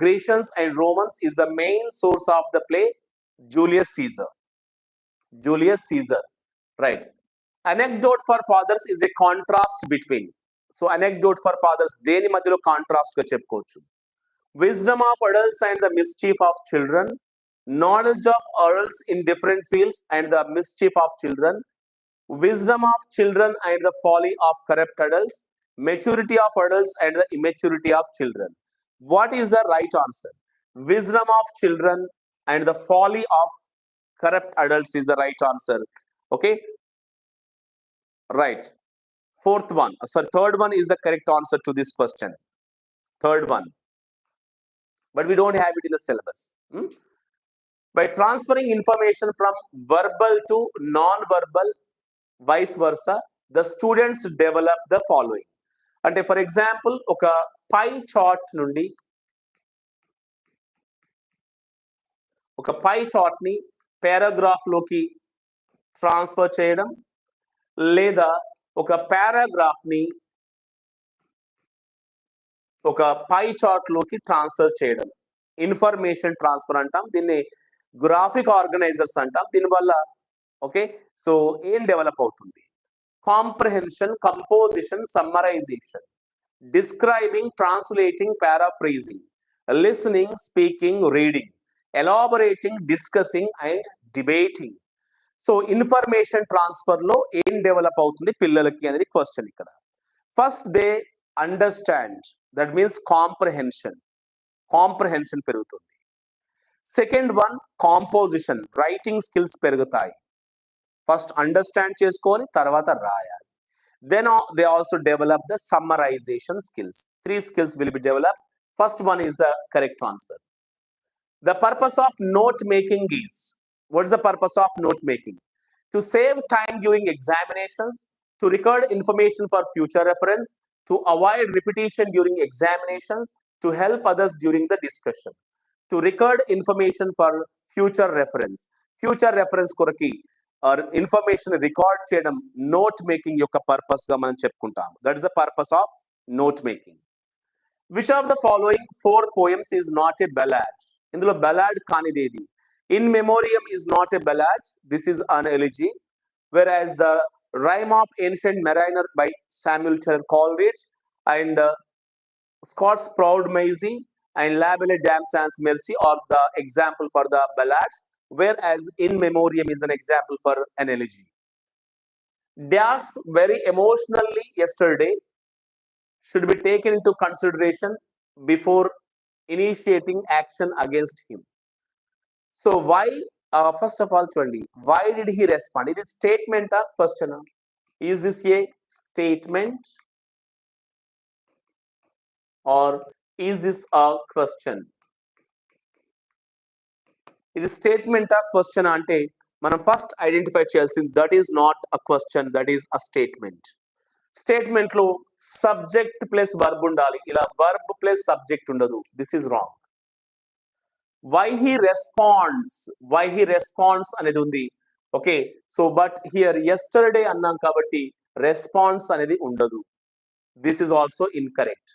Grecians and Romans is the main source of the play Julius Caesar. Julius Caesar, right? Anecdote for fathers is a contrast between. So anecdote for fathers దేని మధ్యలో contrast గా చెప్పుకోవచ్చు. Wisdom of adults and the mischief of children. Knowledge of adults in different fields and the mischief of children. Wisdom of children and the folly of corrupt adults. Maturity of adults and the immaturity of children. What is the right answer? Wisdom of children and the folly of corrupt adults is the right answer. Okay, right. Fourth one, sorry, third one is the correct answer to this question. Third one, but we don't have it in the syllabus. By transferring information from verbal to non-verbal, vice versa, the students develop the following. అంటే for example ఒక pie chart నుండి ఒక pie chart ని paragraph లోకి transfer చేయడం లేదా ఒక paragraph ని ఒక పై చార్ట్ లోకి ట్రాన్స్ఫర్ చేయడం ఇన్ఫర్మేషన్ ట్రాన్స్ఫర్ అంటాం, దీన్ని గ్రాఫిక్ ఆర్గనైజర్స్ అంటాం. దీనివల్ల ఓకే సో ఏం డెవలప్ అవుతుంది? Comprehension, composition, summarisation, describing, translating, paraphrasing, listening, speaking, reading, elaborating, discussing and debating. So information transfer లో ఏం డెవలప్ అవుతుంది పిల్లలకి అనేది క్వశ్చన్ ఇక్కడ. First they understand, that means comprehension, comprehension పెరుగుతుంది. Second one composition, writing skills పెరుగుతాయి. First understand చేసుకొని తర్వాత రాయాలి. Then they also develop the summarization skills. 3 skills will be developed. First one is the correct answer. The purpose of note making is, what is the purpose of note making? To save time during examinations, to record information for future reference, to avoid repetition during examinations, to help others during the discussion, to record information for future reference. Future reference కొరకి information record చేయడం note making యొక్క purpose గా మనం చెప్పుకుంటాం. That is the purpose of note making. Which of the following 4 poems is not a ballad? ఇందులో ballad కానిది ఏది? In Memoriam is not a ballad, this is an elegy. whereas the rhyme of ancient mariner by Samuel Taylor Coleridge and Scott's Proud Maisie and Labelle Dame Sans Merci are the example for the ballads, whereas in memoriam is an example for an elegy. Dash very emotionally yesterday should be taken into consideration before initiating action against him. So why, first of all, 20, why did he respond? It is statement or question? Is this a statement or is this a question? ఇది statement ఆ question అంటే మనం first identify చేయాల్సింది that is not a question, that is a statement. Statement లో subject plus verb ఉండాలి, ఇలా verb plus subject ఉండదు. This is wrong. Why he responds అనేది ఉంది. Okay so but here yesterday అన్నాం కాబట్టి రెస్పాన్స్ అనేది ఉండదు. This is also incorrect.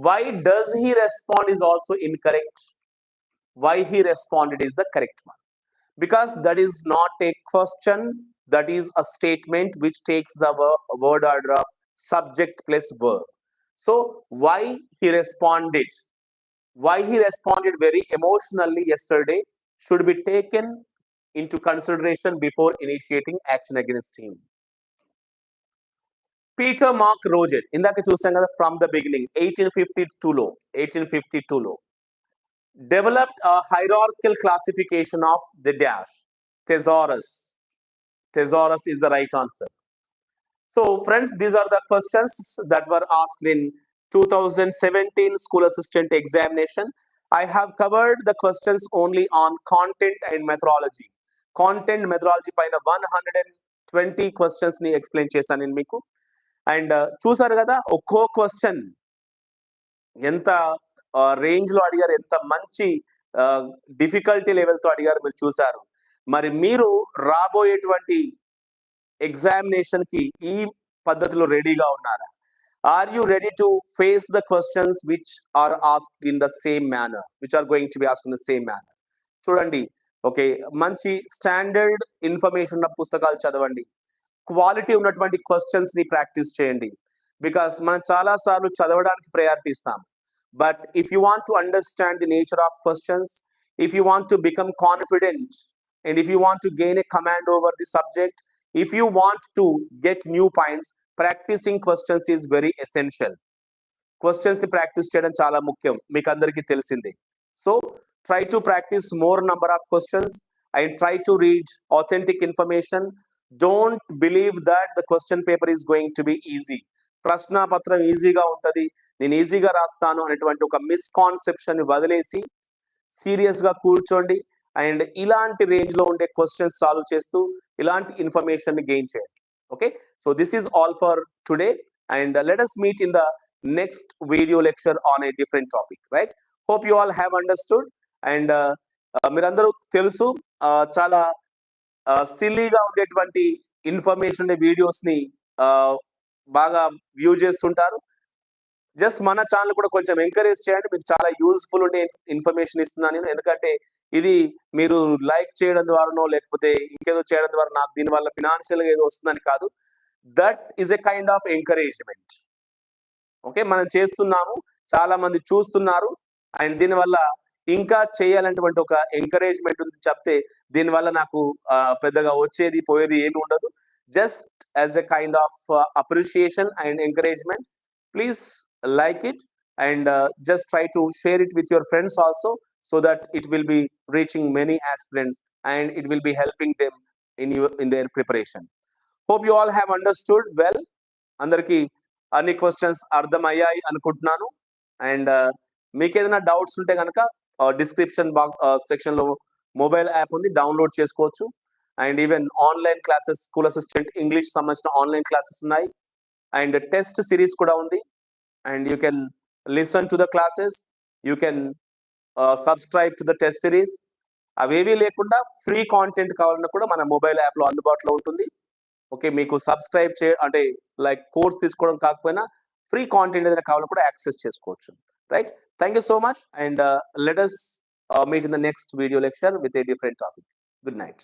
Why does he respond is also incorrect. Why he responded is the correct one, because that is not a question, that is a statement which takes the word order of subject plus verb. So why he responded very emotionally yesterday should be taken into consideration before initiating action against him. Peter Mark Roget indaka chusam kada from the beginning 1852 లో developed a hierarchical classification of the dash thesaurus. Thesaurus is the right answer. So friends, these are the questions that were asked in 2017 school assistant examination. I have covered the questions only on content and methodology. Content methodology పైన 120 questions ని explain చేశాను నేను మీకు. And చూసారు కదా, ఒక్కో question ఎంత range లో అడిగారు, ఎంత మంచి డిఫికల్టీ లెవెల్ తో అడిగారు మీరు చూసారు. మరి మీరు రాబోయేటువంటి ఎగ్జామినేషన్ కి ఈ పద్ధతిలో రెడీగా ఉన్నారా? Are you ready to face the questions which are asked in the same manner, which are going to be asked in the same manner? చూడండి, ఓకే, మంచి స్టాండర్డ్ ఇన్ఫర్మేషన్ ఉన్న పుస్తకాలు చదవండి, క్వాలిటీ ఉన్నటువంటి క్వశ్చన్స్ ని ప్రాక్టీస్ చేయండి. బికాస్ మనం చాలా సార్లు చదవడానికి ప్రయారిటీ ఇస్తాం, but if you want to understand the nature of questions, if you want to become confident, and if you want to gain a command over the subject, if you want to get new points, practicing questions is very essential. Questions ని practice చేయడం చాలా ముఖ్యం, మీకు అందరికీ తెలిసిందే. So try to practice more number of questions and try to read authentic information. Don't believe that the question paper is going to be easy. ప్రశ్నాపత్రం ఈజీగా ఉంటుంది, నేను ఈజీగా రాస్తాను అనేటువంటి ఒక మిస్కాన్సెప్షన్ ని వదిలేసి సీరియస్ గా కూర్చోండి అండ్ ఇలాంటి రేంజ్ లో ఉండే క్వశ్చన్స్ సాల్వ్ చేస్తూ ఇలాంటి ఇన్ఫర్మేషన్ ని గెయిన్ చేయండి. Okay, so this is all for today and let us meet in the next video lecture on a different topic, right? Hope you all have understood. And మీరందరూ తెలుసు, చాలా సిల్లీగా ఉండేటువంటి information videos ని బాగా view చేస్తుంటారు. Just మన channel కూడా కొంచెం ఎంకరేజ్ చేయండి, మీకు చాలా యూస్ఫుల్ ఉండే ఇన్ఫర్మేషన్ ఇస్తున్నాను నేను. ఎందుకంటే ఇది మీరు లైక్ చేయడం ద్వారానో లేకపోతే ఇంకేదో చేయడం ద్వారా నాకు దీనివల్ల ఫినాన్షియల్ గా ఏదో వస్తుందని కాదు. That is a kind of encouragement. Okay, మనం చేస్తున్నాము, చాలా మంది చూస్తున్నారు అండ్ దీనివల్ల ఇంకా చేయాలనేటువంటి ఒక ఎంకరేజ్మెంట్ ఉంది చెప్తే, దీనివల్ల నాకు పెద్దగా వచ్చేది పోయేది ఏమి ఉండదు. Just as a kind of appreciation and encouragement. Please like it and just try to share it with your friends also, so that it will be reaching many aspirants and it will be helping them in their preparation. Hope you all have understood well. Andarki అన్ని questions అర్థమయ్యాయి అనుకుంటున్నాను. And మీకు ఏదైనా doubts ఉంటే కనుక description section లో mobile app ఉంది, download చేసుకోవచ్చు. And even online classes, school assistant English సంబంధించిన ఆన్లైన్ క్లాసెస్ ఉన్నాయి అండ్ టెస్ట్ సిరీస్ కూడా ఉంది. And you can listen to the classes, you can subscribe to the test series. అవేవీ లేకుండా free content కావాలన్నా కూడా మన మొబైల్ యాప్లో అందుబాటులో ఉంటుంది. ఓకే, మీకు సబ్స్క్రైబ్ అంటే లైక్ కోర్స్ తీసుకోవడం కాకపోయినా ఫ్రీ కాంటెంట్ ఏదైనా కావాలన్నా కూడా యాక్సెస్ చేసుకోవచ్చు, right? Thank you so much and let us meet in the next video lecture with a different topic. Good night.